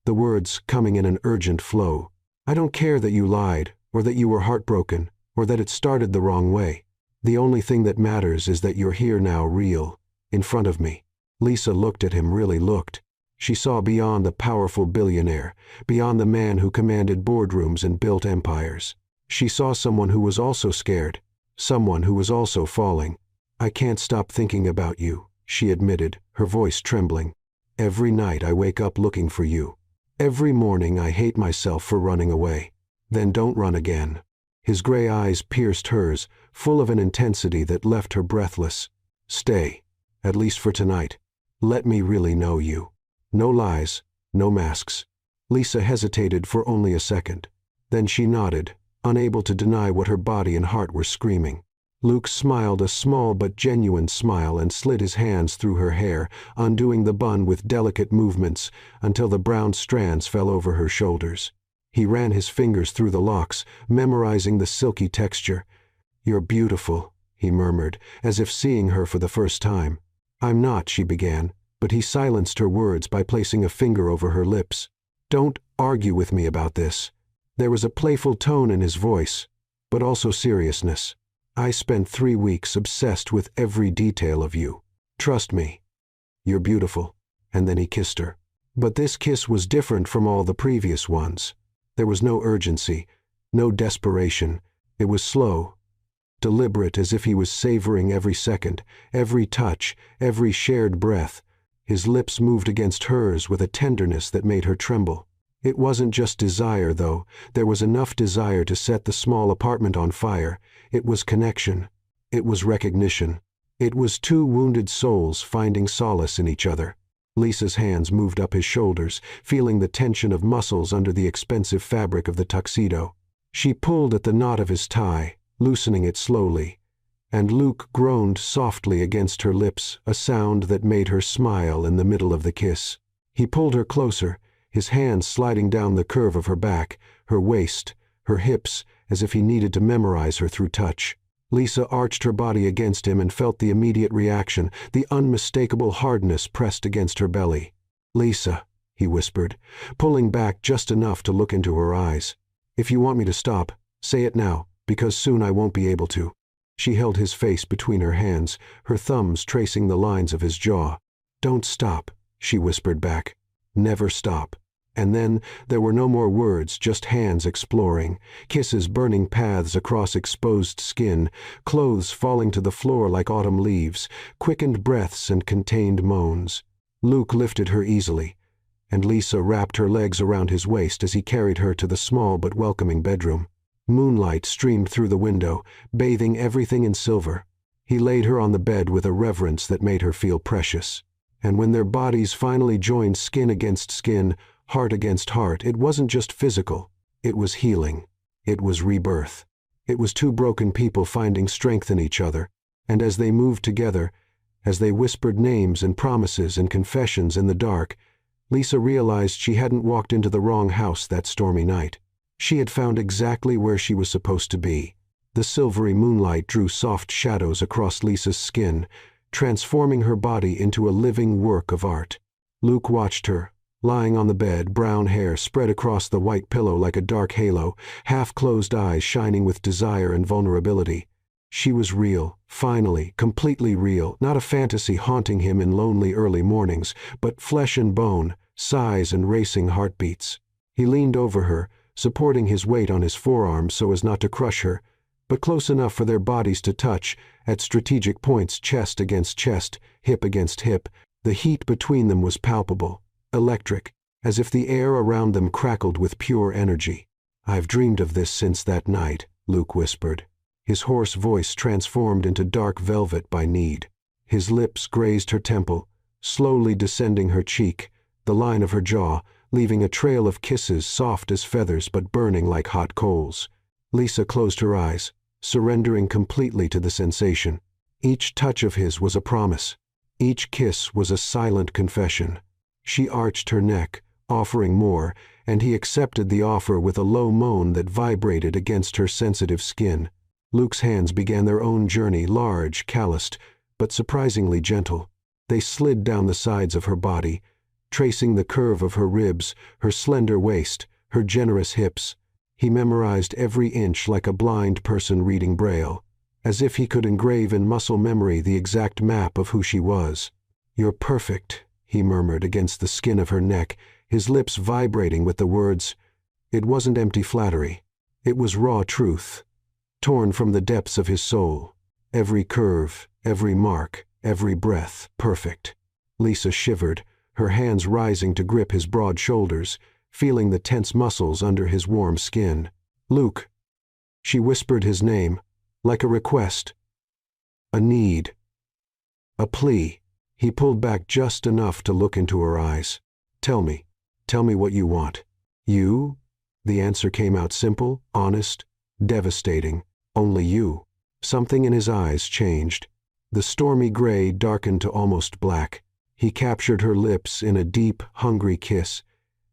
the words coming in an urgent flow. I don't care that you lied, or that you were heartbroken, or that it started the wrong way. The only thing that matters is that you're here now, real, in front of me. Lisa looked at him, really looked. She saw beyond the powerful billionaire, beyond the man who commanded boardrooms and built empires. She saw someone who was also scared, someone who was also falling. "I can't stop thinking about you," she admitted, her voice trembling. "Every night I wake up looking for you. Every morning I hate myself for running away." "Then don't run again." His gray eyes pierced hers, full of an intensity that left her breathless. "Stay, at least for tonight. Let me really know you. No lies, no masks." Lisa hesitated for only a second. Then she nodded, unable to deny what her body and heart were screaming. Luke smiled a small but genuine smile and slid his hands through her hair, undoing the bun with delicate movements until the brown strands fell over her shoulders. He ran his fingers through the locks, memorizing the silky texture. "You're beautiful," he murmured, as if seeing her for the first time. "I'm not," she began, but he silenced her words by placing a finger over her lips. "Don't argue with me about this." There was a playful tone in his voice, but also seriousness. "I spent 3 weeks obsessed with every detail of you. Trust me. You're beautiful." And then he kissed her. But this kiss was different from all the previous ones. There was no urgency, no desperation. It was slow, deliberate, as if he was savoring every second, every touch, every shared breath. His lips moved against hers with a tenderness that made her tremble. It wasn't just desire, though. There was enough desire to set the small apartment on fire. It was connection. It was recognition. It was two wounded souls finding solace in each other. Lisa's hands moved up his shoulders, feeling the tension of muscles under the expensive fabric of the tuxedo. She pulled at the knot of his tie, loosening it slowly, and Luke groaned softly against her lips, a sound that made her smile in the middle of the kiss. He pulled her closer, his hands sliding down the curve of her back, her waist, her hips, as if he needed to memorize her through touch. Lisa arched her body against him and felt the immediate reaction, the unmistakable hardness pressed against her belly. "Lisa," he whispered, pulling back just enough to look into her eyes. "If you want me to stop, say it now, because soon I won't be able to." She held his face between her hands, her thumbs tracing the lines of his jaw. "Don't stop," she whispered back. "Never stop." And then there were no more words, just hands exploring, kisses burning paths across exposed skin, clothes falling to the floor like autumn leaves, quickened breaths and contained moans. Luke lifted her easily, and Lisa wrapped her legs around his waist as he carried her to the small but welcoming bedroom. Moonlight streamed through the window, bathing everything in silver. He laid her on the bed with a reverence that made her feel precious. And when their bodies finally joined skin against skin, heart against heart, it wasn't just physical. It was healing. It was rebirth. It was two broken people finding strength in each other. And as they moved together, as they whispered names and promises and confessions in the dark, Lisa realized she hadn't walked into the wrong house that stormy night. She had found exactly where she was supposed to be. The silvery moonlight drew soft shadows across Lisa's skin, transforming her body into a living work of art. Luke watched her, lying on the bed, brown hair spread across the white pillow like a dark halo, half-closed eyes shining with desire and vulnerability. She was real, finally, completely real, not a fantasy haunting him in lonely early mornings, but flesh and bone, sighs and racing heartbeats. He leaned over her, supporting his weight on his forearm so as not to crush her, but close enough for their bodies to touch, at strategic points, chest against chest, hip against hip. The heat between them was palpable, electric, as if the air around them crackled with pure energy. "I've dreamed of this since that night," Luke whispered. His hoarse voice transformed into dark velvet by need. His lips grazed her temple, slowly descending her cheek, the line of her jaw, leaving a trail of kisses soft as feathers but burning like hot coals. Lisa closed her eyes, surrendering completely to the sensation. Each touch of his was a promise. Each kiss was a silent confession. She arched her neck, offering more, and he accepted the offer with a low moan that vibrated against her sensitive skin. Luke's hands began their own journey, large, calloused, but surprisingly gentle. They slid down the sides of her body, tracing the curve of her ribs, her slender waist, her generous hips. He memorized every inch like a blind person reading Braille, as if he could engrave in muscle memory the exact map of who she was. "You're perfect," he murmured against the skin of her neck, his lips vibrating with the words. It wasn't empty flattery. It was raw truth, torn from the depths of his soul. Every curve, every mark, every breath, perfect. Lisa shivered, her hands rising to grip his broad shoulders, feeling the tense muscles under his warm skin. "Luke." She whispered his name, like a request, a need, a plea. He pulled back just enough to look into her eyes. Tell me what you want." "You?" The answer came out simple, honest, devastating. "Only you." Something in his eyes changed. The stormy gray darkened to almost black. He captured her lips in a deep, hungry kiss,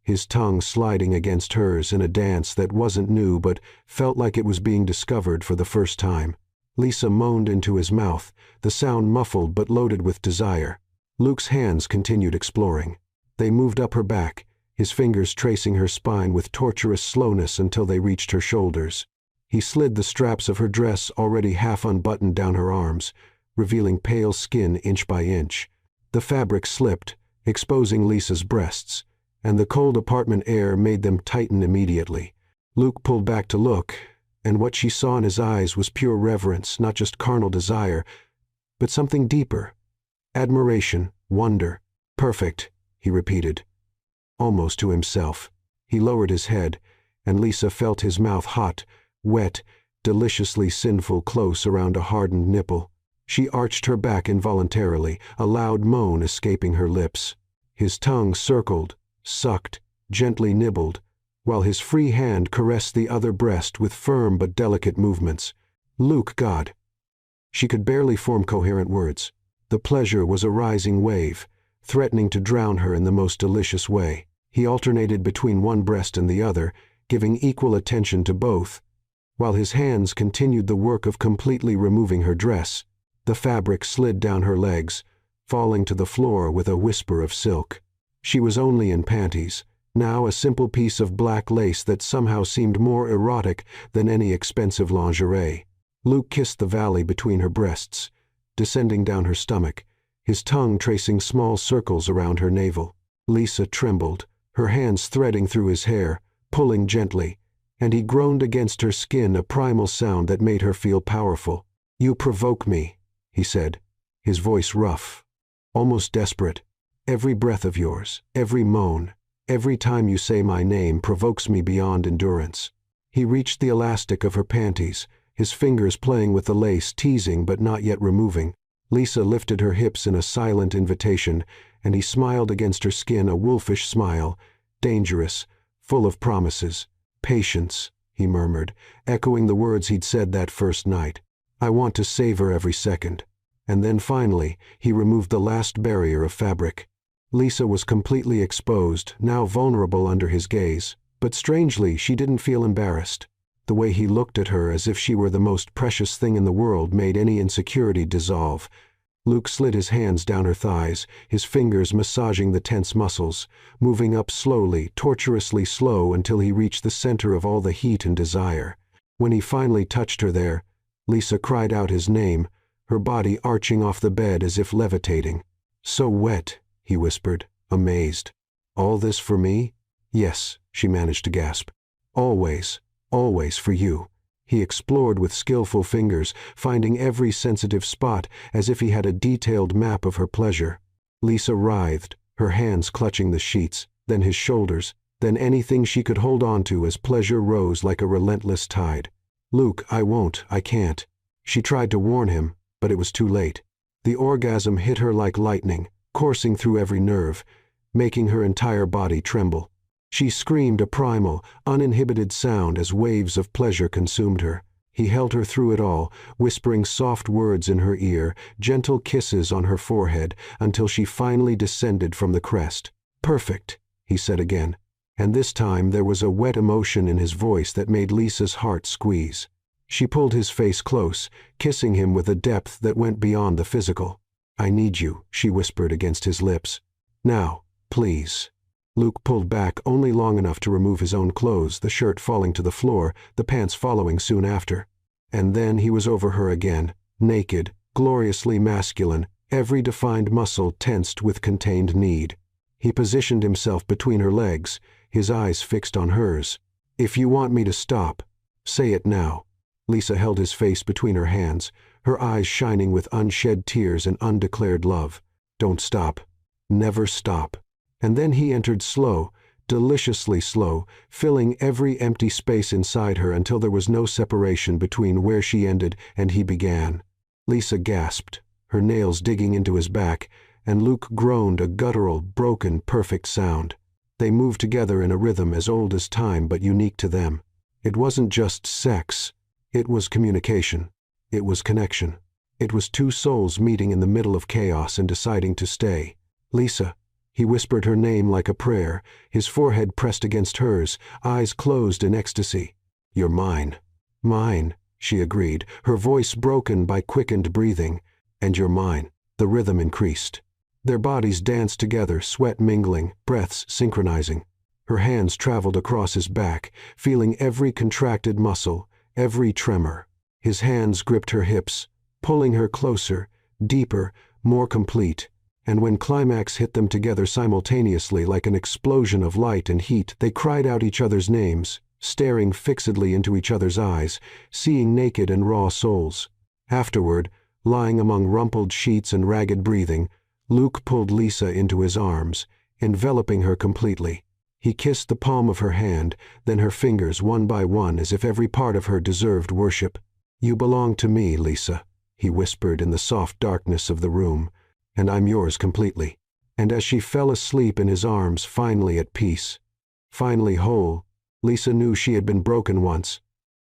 his tongue sliding against hers in a dance that wasn't new but felt like it was being discovered for the first time. Lisa moaned into his mouth, the sound muffled but loaded with desire. Luke's hands continued exploring. They moved up her back, his fingers tracing her spine with torturous slowness until they reached her shoulders. He slid the straps of her dress already half unbuttoned down her arms, revealing pale skin inch by inch. The fabric slipped, exposing Lisa's breasts, and the cold apartment air made them tighten immediately. Luke pulled back to look, and what she saw in his eyes was pure reverence, not just carnal desire, but something deeper. Admiration, wonder. "Perfect," he repeated, almost to himself. He lowered his head, and Lisa felt his mouth hot, wet, deliciously sinful close around a hardened nipple. She arched her back involuntarily, a loud moan escaping her lips. His tongue circled, sucked, gently nibbled, while his free hand caressed the other breast with firm but delicate movements. "Luke, God." She could barely form coherent words. The pleasure was a rising wave, threatening to drown her in the most delicious way. He alternated between one breast and the other, giving equal attention to both, while his hands continued the work of completely removing her dress. The fabric slid down her legs, falling to the floor with a whisper of silk. She was only in panties, now a simple piece of black lace that somehow seemed more erotic than any expensive lingerie. Luke kissed the valley between her breasts, descending down her stomach, his tongue tracing small circles around her navel. Lisa trembled, her hands threading through his hair, pulling gently, and he groaned against her skin, a primal sound that made her feel powerful. "You provoke me," he said, his voice rough, almost desperate. "Every breath of yours, every moan, every time you say my name provokes me beyond endurance." He reached the elastic of her panties, his fingers playing with the lace, teasing but not yet removing. Lisa lifted her hips in a silent invitation, and he smiled against her skin, a wolfish smile, dangerous, full of promises. "Patience," he murmured, echoing the words he'd said that first night. "I want to savor every second." And then finally, he removed the last barrier of fabric. Lisa was completely exposed, now vulnerable under his gaze, but strangely she didn't feel embarrassed. The way he looked at her as if she were the most precious thing in the world made any insecurity dissolve. Luke slid his hands down her thighs, his fingers massaging the tense muscles, moving up slowly, torturously slow until he reached the center of all the heat and desire. When he finally touched her there, Lisa cried out his name, her body arching off the bed as if levitating. "So wet," he whispered, amazed. "All this for me?" "Yes," she managed to gasp. "Always, always for you." He explored with skillful fingers, finding every sensitive spot as if he had a detailed map of her pleasure. Lisa writhed, her hands clutching the sheets, then his shoulders, then anything she could hold on to as pleasure rose like a relentless tide. "Luke, I can't." She tried to warn him, but it was too late. The orgasm hit her like lightning, coursing through every nerve, making her entire body tremble. She screamed a primal, uninhibited sound as waves of pleasure consumed her. He held her through it all, whispering soft words in her ear, gentle kisses on her forehead, until she finally descended from the crest. "Perfect," he said again, and this time there was a wet emotion in his voice that made Lisa's heart squeeze. She pulled his face close, kissing him with a depth that went beyond the physical. "I need you," she whispered against his lips. "Now, please." Luke pulled back only long enough to remove his own clothes, the shirt falling to the floor, the pants following soon after. And then he was over her again, naked, gloriously masculine, every defined muscle tensed with contained need. He positioned himself between her legs, his eyes fixed on hers. "If you want me to stop, say it now." Lisa held his face between her hands, her eyes shining with unshed tears and undeclared love. "Don't stop. Never stop." And then he entered slow, deliciously slow, filling every empty space inside her until there was no separation between where she ended and he began. Lisa gasped, her nails digging into his back, and Luke groaned a guttural, broken, perfect sound. They moved together in a rhythm as old as time but unique to them. It wasn't just sex. It was communication. It was connection. It was two souls meeting in the middle of chaos and deciding to stay. "Lisa." He whispered her name like a prayer, his forehead pressed against hers, eyes closed in ecstasy. "You're mine." "Mine," she agreed, her voice broken by quickened breathing. "And you're mine." The rhythm increased. Their bodies danced together, sweat mingling, breaths synchronizing. Her hands traveled across his back, feeling every contracted muscle, every tremor. His hands gripped her hips, pulling her closer, deeper, more complete. And when climax hit them together simultaneously like an explosion of light and heat, they cried out each other's names, staring fixedly into each other's eyes, seeing naked and raw souls. Afterward, lying among rumpled sheets and ragged breathing, Luke pulled Lisa into his arms, enveloping her completely. He kissed the palm of her hand, then her fingers one by one as if every part of her deserved worship. "You belong to me, Lisa," he whispered in the soft darkness of the room. "And I'm yours completely." And as she fell asleep in his arms, finally at peace, finally whole, Lisa knew she had been broken once.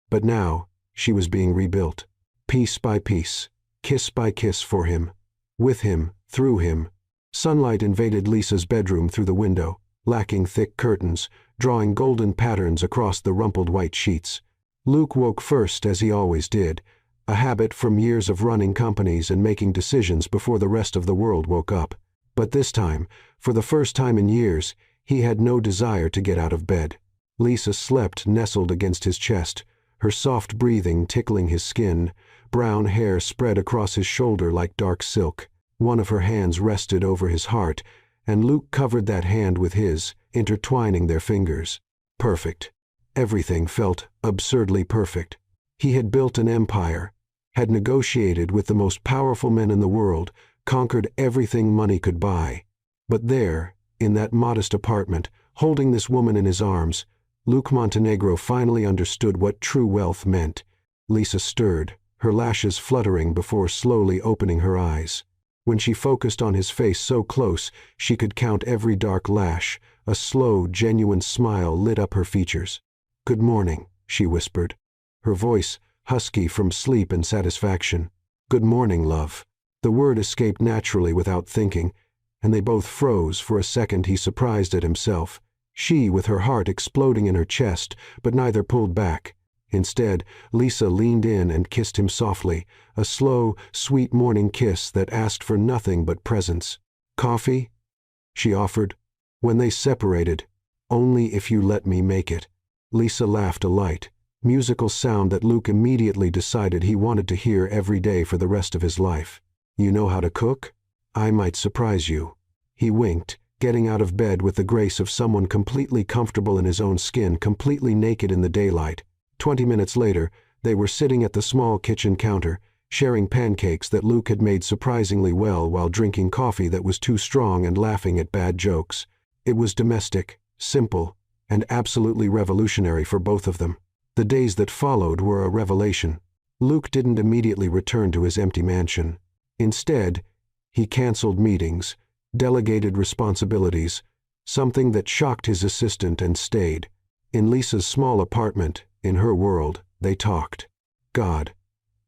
But now, she was being rebuilt. Piece by piece, kiss by kiss for him. With him, through him. Sunlight invaded Lisa's bedroom through the window, lacking thick curtains, drawing golden patterns across the rumpled white sheets. Luke woke first, as he always did, a habit from years of running companies and making decisions before the rest of the world woke up. But this time, for the first time in years, he had no desire to get out of bed. Lisa slept nestled against his chest, her soft breathing tickling his skin, brown hair spread across his shoulder like dark silk. One of her hands rested over his heart, and Luke covered that hand with his, intertwining their fingers. Perfect. Everything felt absurdly perfect. He had built an empire, had negotiated with the most powerful men in the world, conquered everything money could buy. But there, in that modest apartment, holding this woman in his arms, Luke Montenegro finally understood what true wealth meant. Lisa stirred, her lashes fluttering before slowly opening her eyes. When she focused on his face so close, she could count every dark lash. A slow, genuine smile lit up her features. "Good morning," she whispered, her voice husky from sleep and satisfaction. "Good morning, love." The word escaped naturally without thinking, and they both froze. For a second he surprised at himself, she with her heart exploding in her chest, but neither pulled back. Instead, Lisa leaned in and kissed him softly, a slow, sweet morning kiss that asked for nothing but presence. "Coffee?" she offered. "When they separated, only if you let me make it." Lisa laughed a light, musical sound that Luke immediately decided he wanted to hear every day for the rest of his life. "You know how to cook? I might surprise you." He winked, getting out of bed with the grace of someone completely comfortable in his own skin, completely naked in the daylight. 20 minutes later, they were sitting at the small kitchen counter, sharing pancakes that Luke had made surprisingly well while drinking coffee that was too strong and laughing at bad jokes. It was domestic, simple, and absolutely revolutionary for both of them. The days that followed were a revelation. Luke didn't immediately return to his empty mansion. Instead, he canceled meetings, delegated responsibilities, something that shocked his assistant, and stayed. In Lisa's small apartment, in her world, they talked. God,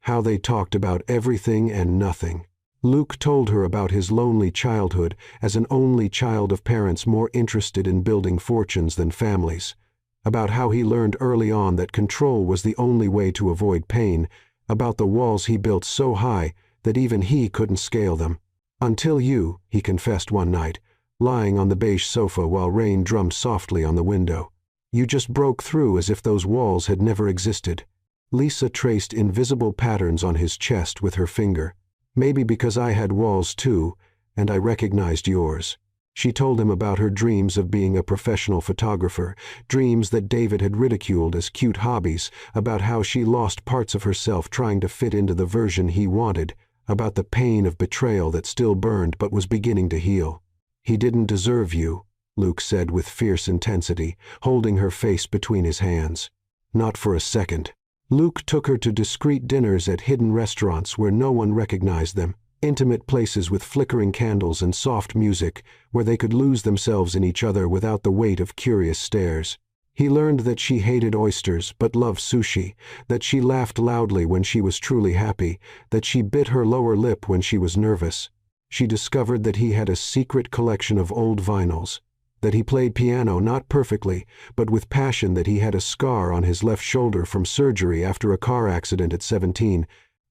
how they talked about everything and nothing. Luke told her about his lonely childhood as an only child of parents more interested in building fortunes than families, about how he learned early on that control was the only way to avoid pain, about the walls he built so high that even he couldn't scale them. "Until you," he confessed one night, lying on the beige sofa while rain drummed softly on the window. "You just broke through as if those walls had never existed." Lisa traced invisible patterns on his chest with her finger. Maybe because I had walls too, and I recognized yours. She told him about her dreams of being a professional photographer, dreams that David had ridiculed as cute hobbies, about how she lost parts of herself trying to fit into the version he wanted, about the pain of betrayal that still burned but was beginning to heal. He didn't deserve you, Luke said with fierce intensity, holding her face between his hands. Not for a second. Luke took her to discreet dinners at hidden restaurants where no one recognized them, intimate places with flickering candles and soft music where they could lose themselves in each other without the weight of curious stares. He learned that she hated oysters but loved sushi, that she laughed loudly when she was truly happy, that she bit her lower lip when she was nervous. She discovered that he had a secret collection of old vinyls, that he played piano not perfectly, but with passion, that he had a scar on his left shoulder from surgery after a car accident at 17,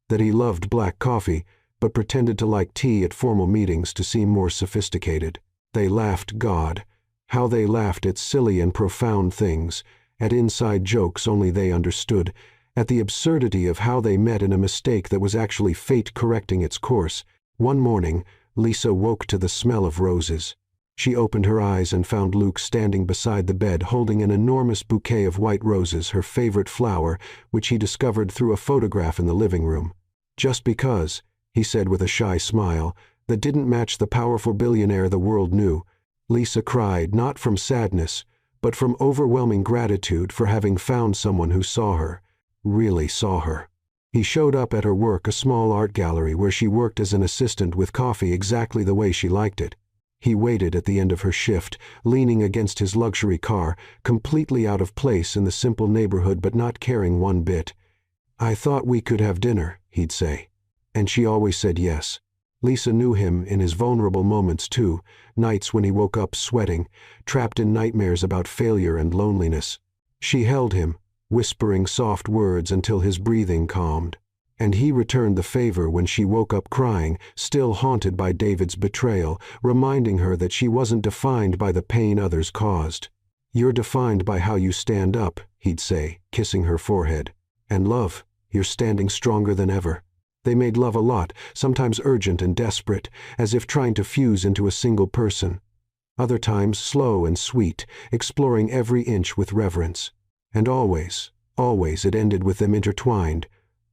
that he loved black coffee, but pretended to like tea at formal meetings to seem more sophisticated. They laughed. God, how they laughed at silly and profound things, at inside jokes only they understood, at the absurdity of how they met in a mistake that was actually fate correcting its course. One morning, Lisa woke to the smell of roses. She opened her eyes and found Luke standing beside the bed holding an enormous bouquet of white roses, her favorite flower, which he discovered through a photograph in the living room. Just because, he said with a shy smile, that didn't match the powerful billionaire the world knew. Lisa cried, not from sadness, but from overwhelming gratitude for having found someone who saw her, really saw her. He showed up at her work, a small art gallery where she worked as an assistant with coffee exactly the way she liked it. He waited at the end of her shift, leaning against his luxury car, completely out of place in the simple neighborhood but not caring one bit. "I thought we could have dinner," he'd say. And she always said yes. Lisa knew him in his vulnerable moments too, nights when he woke up sweating, trapped in nightmares about failure and loneliness. She held him, whispering soft words until his breathing calmed. And he returned the favor when she woke up crying, still haunted by David's betrayal, reminding her that she wasn't defined by the pain others caused. "You're defined by how you stand up," he'd say, kissing her forehead. "And love, you're standing stronger than ever." They made love a lot, sometimes urgent and desperate, as if trying to fuse into a single person. Other times slow and sweet, exploring every inch with reverence. And always, always it ended with them intertwined,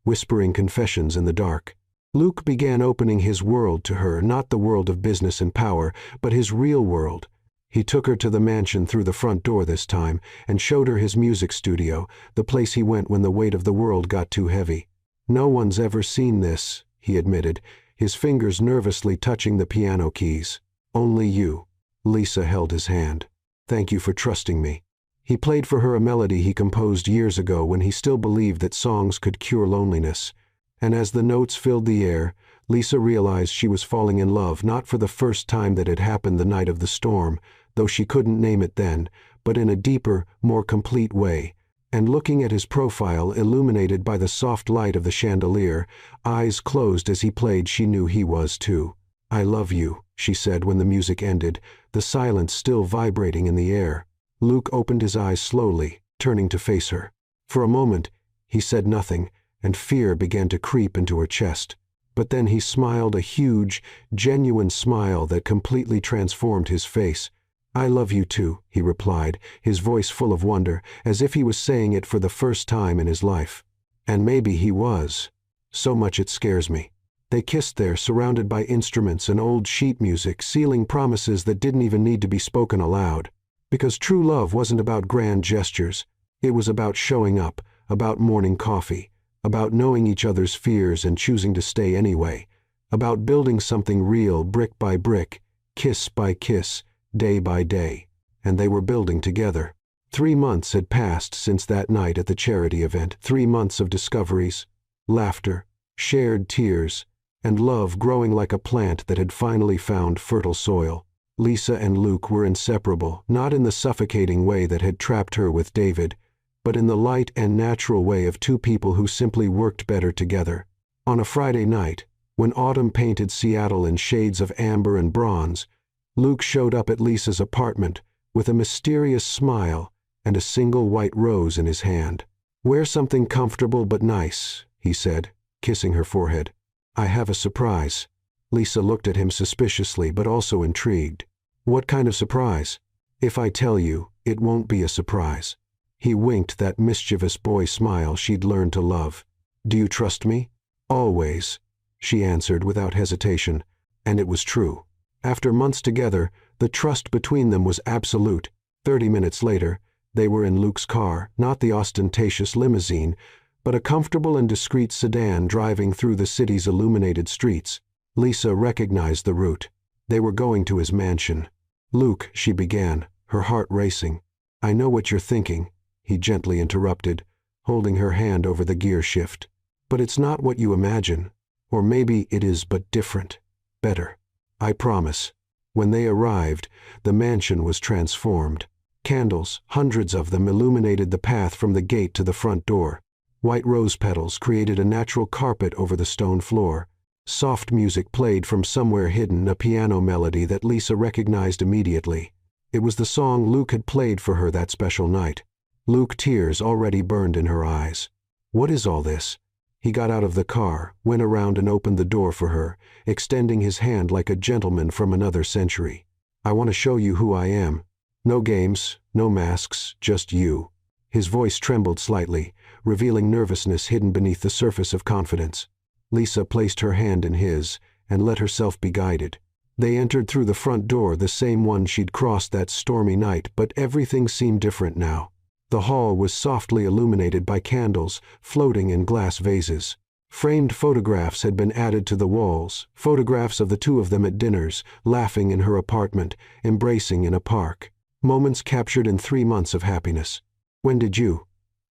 whispering confessions in the dark. Luke began opening his world to her, not the world of business and power, but his real world. He took her to the mansion through the front door this time, and showed her his music studio, the place he went when the weight of the world got too heavy. "No one's ever seen this," he admitted, his fingers nervously touching the piano keys. "Only you." Lisa held his hand. "Thank you for trusting me." He played for her a melody he composed years ago when he still believed that songs could cure loneliness. And as the notes filled the air, Lisa realized she was falling in love, not for the first time that had happened the night of the storm, though she couldn't name it then, but in a deeper, more complete way. And looking at his profile illuminated by the soft light of the chandelier, eyes closed as he played, she knew he was too. "I love you," she said when the music ended, the silence still vibrating in the air. Luke opened his eyes slowly, turning to face her. For a moment, he said nothing, and fear began to creep into her chest. But then he smiled, a huge, genuine smile that completely transformed his face. "I love you too," he replied, his voice full of wonder, as if he was saying it for the first time in his life. And maybe he was. So much it scares me. They kissed there, surrounded by instruments and old sheet music, sealing promises that didn't even need to be spoken aloud. Because true love wasn't about grand gestures. It was about showing up, about morning coffee, about knowing each other's fears and choosing to stay anyway, about building something real brick by brick, kiss by kiss, day by day. And they were building together. 3 months had passed since that night at the charity event, 3 months of discoveries, laughter, shared tears, and love growing like a plant that had finally found fertile soil. Lisa and Luke were inseparable, not in the suffocating way that had trapped her with David, but in the light and natural way of two people who simply worked better together. On a Friday night, when autumn painted Seattle in shades of amber and bronze, Luke showed up at Lisa's apartment with a mysterious smile and a single white rose in his hand. "Wear something comfortable but nice," he said, kissing her forehead. I have a surprise. Lisa looked at him suspiciously but also intrigued. What kind of surprise? If I tell you, it won't be a surprise. He winked that mischievous boy smile she'd learned to love. Do you trust me? Always, she answered without hesitation, and it was true. After months together, the trust between them was absolute. 30 minutes later, they were in Luke's car, not the ostentatious limousine, but a comfortable and discreet sedan driving through the city's illuminated streets. Lisa recognized the route. They were going to his mansion. Luke, she began, her heart racing. I know what you're thinking, he gently interrupted, holding her hand over the gear shift. But it's not what you imagine. Or maybe it is, but different. Better. I promise. When they arrived, the mansion was transformed. Candles, hundreds of them, illuminated the path from the gate to the front door. White rose petals created a natural carpet over the stone floor. Soft music played from somewhere hidden, a piano melody that Lisa recognized immediately. It was the song Luke had played for her that special night. Luke, tears already burned in her eyes. What is all this? He got out of the car, went around and opened the door for her, extending his hand like a gentleman from another century. I want to show you who I am. No games, no masks, just you. His voice trembled slightly, revealing nervousness hidden beneath the surface of confidence. Lisa placed her hand in his and let herself be guided. They entered through the front door, the same one she'd crossed that stormy night, but everything seemed different now. The hall was softly illuminated by candles floating in glass vases. Framed photographs had been added to the walls, photographs of the two of them at dinners, laughing in her apartment, embracing in a park. Moments captured in 3 months of happiness. When did you?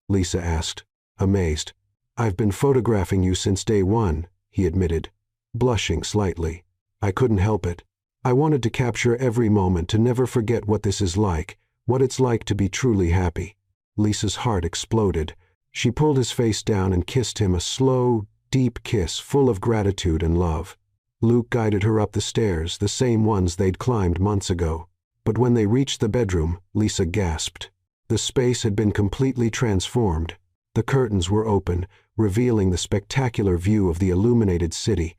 Lisa asked, amazed. I've been photographing you since day one, he admitted, blushing slightly. I couldn't help it. I wanted to capture every moment, to never forget what this is like, what it's like to be truly happy. Lisa's heart exploded. She pulled his face down and kissed him, a slow, deep kiss full of gratitude and love. Luke guided her up the stairs, the same ones they'd climbed months ago. But when they reached the bedroom, Lisa gasped. The space had been completely transformed. The curtains were open, revealing the spectacular view of the illuminated city.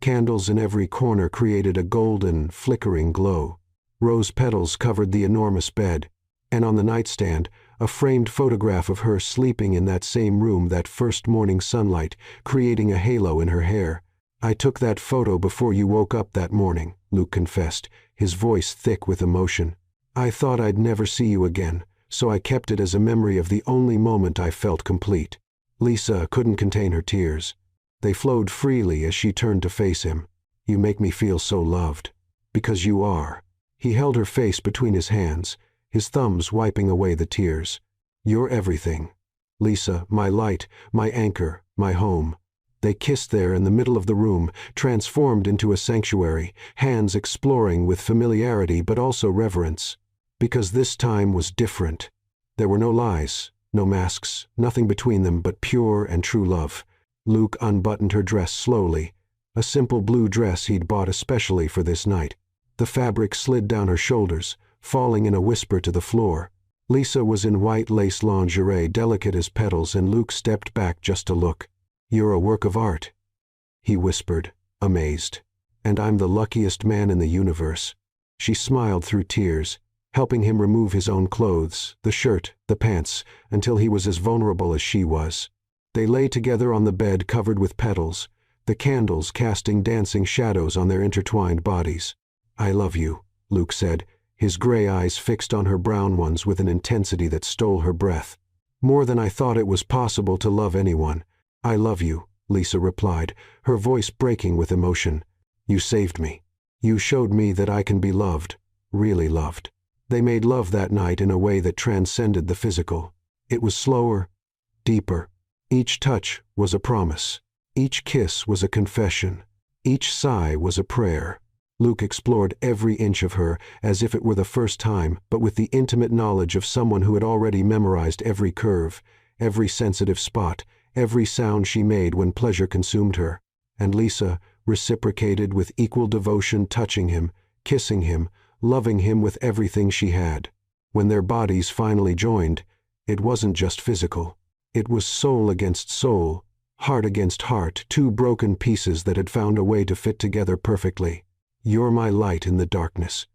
Candles in every corner created a golden, flickering glow. Rose petals covered the enormous bed, and on the nightstand, a framed photograph of her sleeping in that same room, that first morning sunlight, creating a halo in her hair. I took that photo before you woke up that morning, Luke confessed, his voice thick with emotion. I thought I'd never see you again, so I kept it as a memory of the only moment I felt complete. Lisa couldn't contain her tears. They flowed freely as she turned to face him. You make me feel so loved. Because you are. He held her face between his hands, his thumbs wiping away the tears. You're everything. Lisa, my light, my anchor, my home. They kissed there in the middle of the room, transformed into a sanctuary, hands exploring with familiarity but also reverence. Because this time was different. There were no lies, no masks, nothing between them but pure and true love. Luke unbuttoned her dress slowly, a simple blue dress he'd bought especially for this night. The fabric slid down her shoulders, falling in a whisper to the floor. Lisa was in white lace lingerie, delicate as petals, and Luke stepped back just to look. You're a work of art, he whispered, amazed. And I'm the luckiest man in the universe. She smiled through tears, helping him remove his own clothes, the shirt, the pants, until he was as vulnerable as she was. They lay together on the bed covered with petals, the candles casting dancing shadows on their intertwined bodies. I love you, Luke said, his gray eyes fixed on her brown ones with an intensity that stole her breath. More than I thought it was possible to love anyone. I love you, Lisa replied, her voice breaking with emotion. You saved me. You showed me that I can be loved, really loved. They made love that night in a way that transcended the physical. It was slower, deeper. Each touch was a promise. Each kiss was a confession. Each sigh was a prayer. Luke explored every inch of her as if it were the first time, but with the intimate knowledge of someone who had already memorized every curve, every sensitive spot, every sound she made when pleasure consumed her. And Lisa reciprocated with equal devotion, touching him, kissing him, loving him with everything she had. When their bodies finally joined, it wasn't just physical. It was soul against soul, heart against heart, two broken pieces that had found a way to fit together perfectly. "You're my light in the darkness,"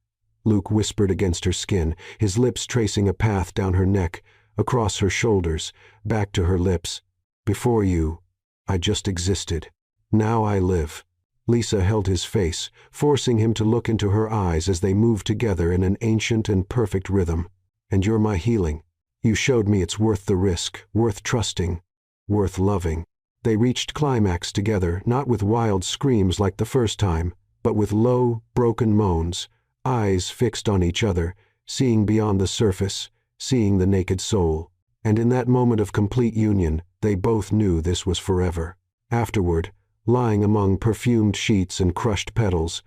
Luke whispered against her skin, his lips tracing a path down her neck, across her shoulders, back to her lips. "Before you, I just existed. Now I live." Lisa held his face, forcing him to look into her eyes as they moved together in an ancient and perfect rhythm. "And you're my healing. You showed me it's worth the risk, worth trusting, worth loving." They reached climax together, not with wild screams like the first time, but with low, broken moans, eyes fixed on each other, seeing beyond the surface, seeing the naked soul. And in that moment of complete union, they both knew this was forever. Afterward, lying among perfumed sheets and crushed petals,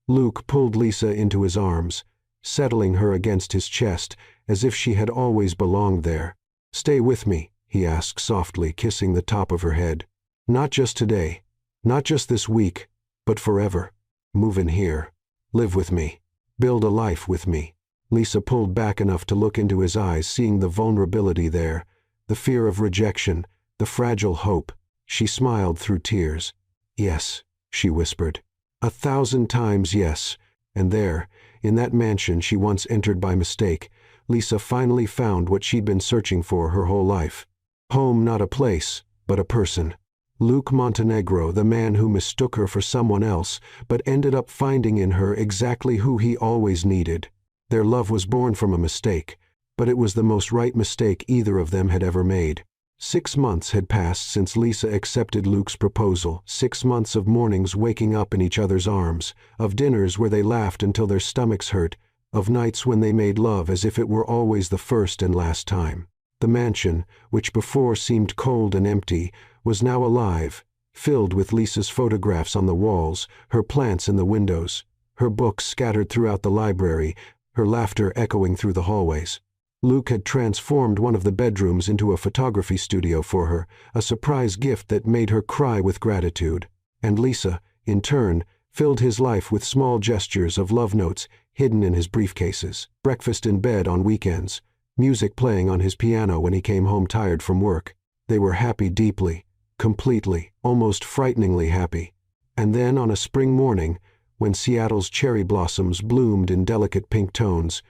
Luke pulled Lisa into his arms, settling her against his chest as if she had always belonged there. "Stay with me," he asked softly, kissing the top of her head. "Not just today, not just this week, but forever. Move in here. Live with me. Build a life with me." Lisa pulled back enough to look into his eyes, seeing the vulnerability there, the fear of rejection, the fragile hope. She smiled through tears. "Yes," she whispered. 1,000 times yes. And there, in that mansion she once entered by mistake, Lisa finally found what she'd been searching for her whole life. Home, not a place, but a person. Luke Montenegro, the man who mistook her for someone else, but ended up finding in her exactly who he always needed. Their love was born from a mistake, but it was the most right mistake either of them had ever made. 6 months had passed since Lisa accepted Luke's proposal, 6 months of mornings waking up in each other's arms, of dinners where they laughed until their stomachs hurt, of nights when they made love as if it were always the first and last time. The mansion, which before seemed cold and empty, was now alive, filled with Lisa's photographs on the walls, her plants in the windows, her books scattered throughout the library, her laughter echoing through the hallways. Luke had transformed one of the bedrooms into a photography studio for her, a surprise gift that made her cry with gratitude. And Lisa, in turn, filled his life with small gestures of love notes hidden in his briefcases, breakfast in bed on weekends, music playing on his piano when he came home tired from work. They were happy deeply, completely, almost frighteningly happy. And then on a spring morning, when Seattle's cherry blossoms bloomed in delicate pink tones,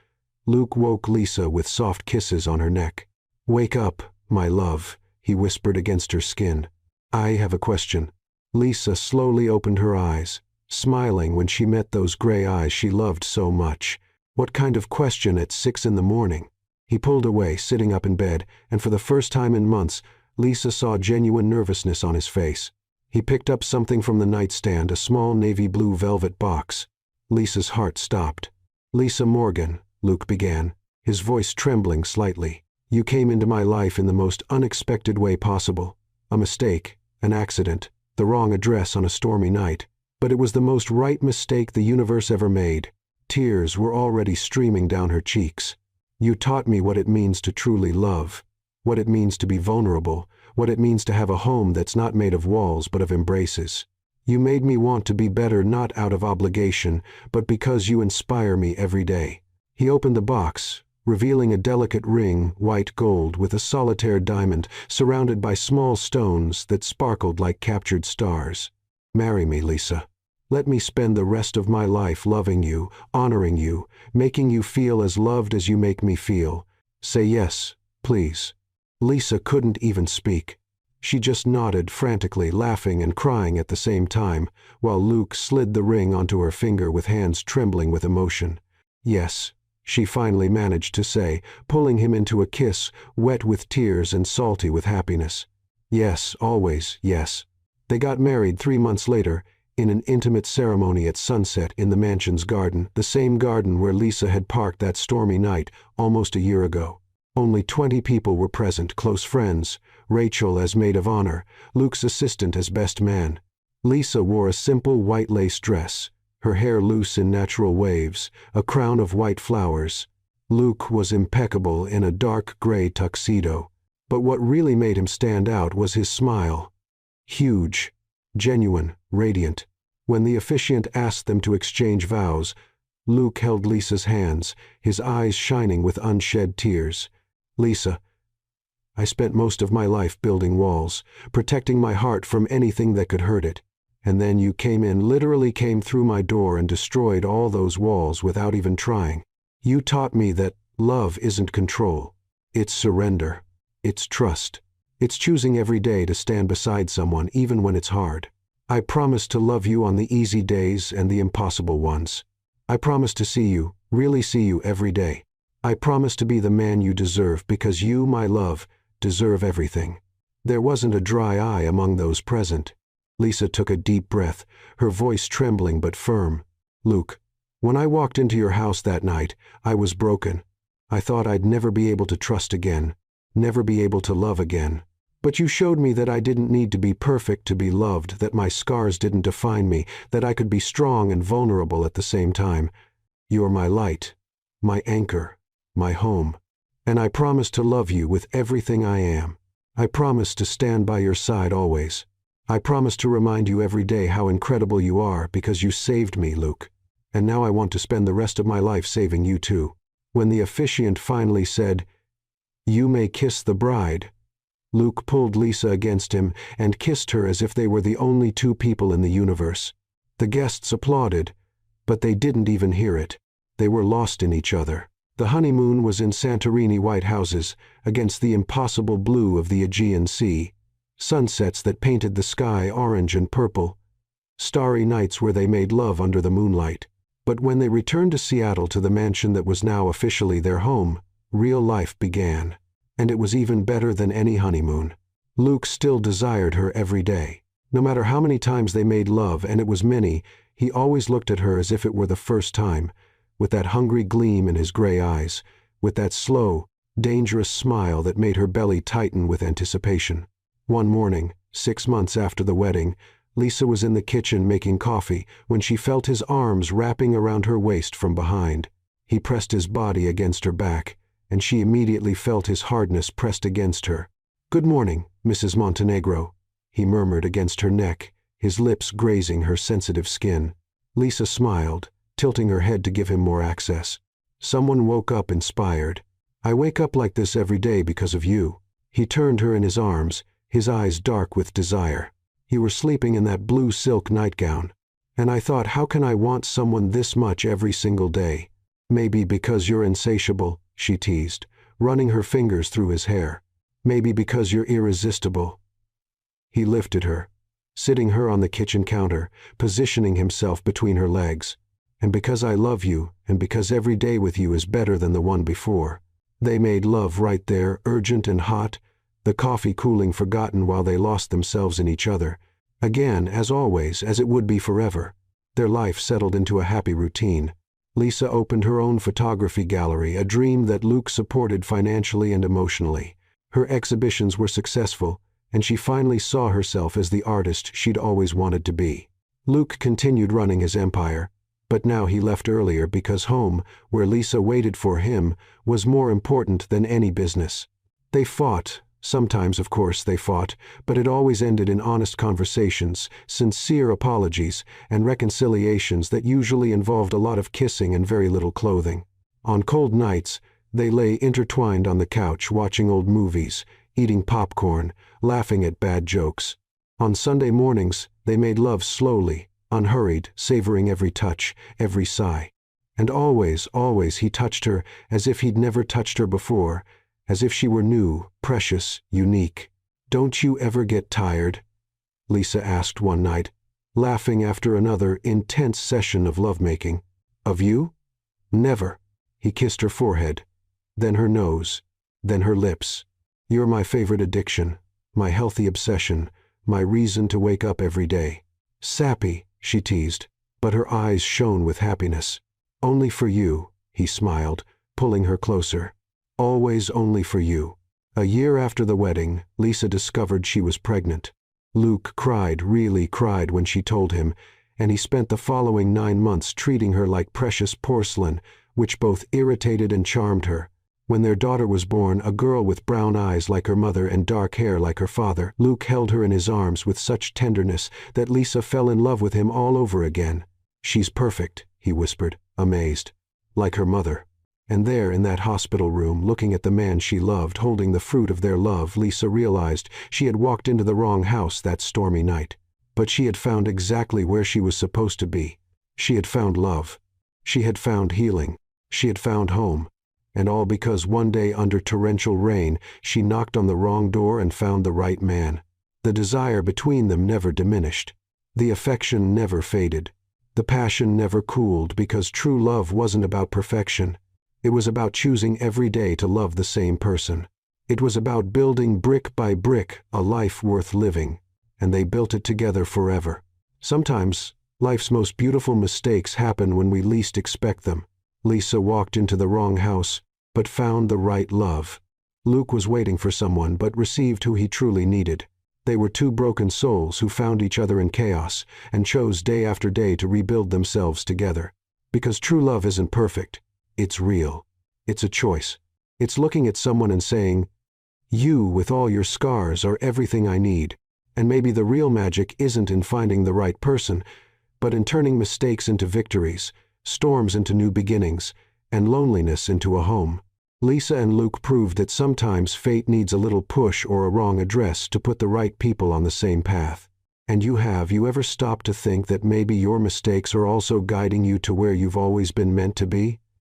Luke woke Lisa with soft kisses on her neck. "Wake up, my love," he whispered against her skin. "I have a question." Lisa slowly opened her eyes, smiling when she met those gray eyes she loved so much. What kind of question at 6 in the morning? He pulled away, sitting up in bed, and for the first time in months, Lisa saw genuine nervousness on his face. He picked up something from the nightstand, a small navy blue velvet box. Lisa's heart stopped. "Lisa Morgan," Luke began, his voice trembling slightly. "You came into my life in the most unexpected way possible. A mistake, an accident, the wrong address on a stormy night. But it was the most right mistake the universe ever made." Tears were already streaming down her cheeks. "You taught me what it means to truly love, what it means to be vulnerable, what it means to have a home that's not made of walls but of embraces. You made me want to be better not out of obligation, but because you inspire me every day." He opened the box, revealing a delicate ring, white gold, with a solitaire diamond surrounded by small stones that sparkled like captured stars. "Marry me, Lisa. Let me spend the rest of my life loving you, honoring you, making you feel as loved as you make me feel. Say yes, please." Lisa couldn't even speak. She just nodded frantically, laughing and crying at the same time, while Luke slid the ring onto her finger with hands trembling with emotion. "Yes," she finally managed to say, pulling him into a kiss, wet with tears and salty with happiness. "Yes, always, yes." They got married 3 months later, in an intimate ceremony at sunset in the mansion's garden, the same garden where Lisa had parked that stormy night almost a year ago. Only 20 people were present, close friends, Rachel as maid of honor, Luke's assistant as best man. Lisa wore a simple white lace dress, her hair loose in natural waves, a crown of white flowers. Luke was impeccable in a dark gray tuxedo. But what really made him stand out was his smile. Huge, genuine, radiant. When the officiant asked them to exchange vows, Luke held Lisa's hands, his eyes shining with unshed tears. "Lisa, I spent most of my life building walls, protecting my heart from anything that could hurt it. And then you literally came through my door and destroyed all those walls without even trying. You taught me that love isn't control. It's surrender. It's trust. It's choosing every day to stand beside someone even when it's hard. I promise to love you on the easy days and the impossible ones. I promise to see you, really see you every day. I promise to be the man you deserve because you, my love, deserve everything. There wasn't a dry eye among those present. Lisa took a deep breath, her voice trembling but firm. Luke, when I walked into your house that night, I was broken. I thought I'd never be able to trust again, never be able to love again. But you showed me that I didn't need to be perfect to be loved, that my scars didn't define me, that I could be strong and vulnerable at the same time. You're my light, my anchor, my home. And I promise to love you with everything I am. I promise to stand by your side always. I promise to remind you every day how incredible you are because you saved me, Luke. And now I want to spend the rest of my life saving you too. When the officiant finally said, "You may kiss the bride," Luke pulled Lisa against him and kissed her as if they were the only two people in the universe. The guests applauded, but they didn't even hear it. They were lost in each other. The honeymoon was in Santorini white houses, against the impossible blue of the Aegean Sea, sunsets that painted the sky orange and purple, starry nights where they made love under the moonlight. But when they returned to Seattle, to the mansion that was now officially their home, real life began. And it was even better than any honeymoon. Luke still desired her every day. No matter how many times they made love, and it was many, he always looked at her as if it were the first time, with that hungry gleam in his gray eyes, with that slow, dangerous smile that made her belly tighten with anticipation. One morning, 6 months after the wedding, Lisa was in the kitchen making coffee when she felt his arms wrapping around her waist from behind. He pressed his body against her back, and she immediately felt his hardness pressed against her. "Good morning, Mrs. Montenegro," he murmured against her neck, his lips grazing her sensitive skin. Lisa smiled, tilting her head to give him more access. Someone woke up inspired. "I wake up like this every day because of you." He turned her in his arms, his eyes dark with desire. "You were sleeping in that blue silk nightgown. And I thought, how can I want someone this much every single day?" "Maybe because you're insatiable," she teased, running her fingers through his hair. "Maybe because you're irresistible." He lifted her, sitting her on the kitchen counter, positioning himself between her legs. "And because I love you, and because every day with you is better than the one before." They made love right there, urgent and hot, the coffee cooling forgotten while they lost themselves in each other. Again, as always, as it would be forever. Their life settled into a happy routine. Lisa opened her own photography gallery, a dream that Luke supported financially and emotionally. Her exhibitions were successful, and she finally saw herself as the artist she'd always wanted to be. Luke continued running his empire, but now he left earlier because home, where Lisa waited for him, was more important than any business. They fought. Sometimes, of course, they fought, but it always ended in honest conversations, sincere apologies, and reconciliations that usually involved a lot of kissing and very little clothing. On cold nights, they lay intertwined on the couch watching old movies, eating popcorn, laughing at bad jokes. On Sunday mornings, they made love slowly, unhurried, savoring every touch, every sigh. And always, always he touched her as if he'd never touched her before, as if she were new, precious, unique. "Don't you ever get tired?" Lisa asked one night, laughing after another intense session of lovemaking. "Of you?" "Never." He kissed her forehead, then her nose, then her lips. "You're my favorite addiction, my healthy obsession, my reason to wake up every day." "Sappy," she teased, but her eyes shone with happiness. "Only for you," he smiled, pulling her closer. "Always only for you." A year after the wedding, Lisa discovered she was pregnant. Luke cried, really cried when she told him, and he spent the following 9 months treating her like precious porcelain, which both irritated and charmed her. When their daughter was born, a girl with brown eyes like her mother and dark hair like her father, Luke held her in his arms with such tenderness that Lisa fell in love with him all over again. "She's perfect," he whispered, amazed. "Like her mother." And there in that hospital room, looking at the man she loved, holding the fruit of their love, Lisa realized she had walked into the wrong house that stormy night. But she had found exactly where she was supposed to be. She had found love. She had found healing. She had found home. And all because one day under torrential rain, she knocked on the wrong door and found the right man. The desire between them never diminished. The affection never faded. The passion never cooled, because true love wasn't about perfection. It was about choosing every day to love the same person. It was about building brick by brick a life worth living. And they built it together forever. Sometimes, life's most beautiful mistakes happen when we least expect them. Lisa walked into the wrong house, but found the right love. Luke was waiting for someone, but received who he truly needed. They were two broken souls who found each other in chaos, and chose day after day to rebuild themselves together. Because true love isn't perfect. It's real. It's a choice. It's looking at someone and saying, "You, with all your scars, are everything I need." And maybe the real magic isn't in finding the right person, but in turning mistakes into victories, storms into new beginnings, and loneliness into a home. Lisa and Luke proved that sometimes fate needs a little push or a wrong address to put the right people on the same path. And you ever stopped to think that maybe your mistakes are also guiding you to where you've always been meant to be?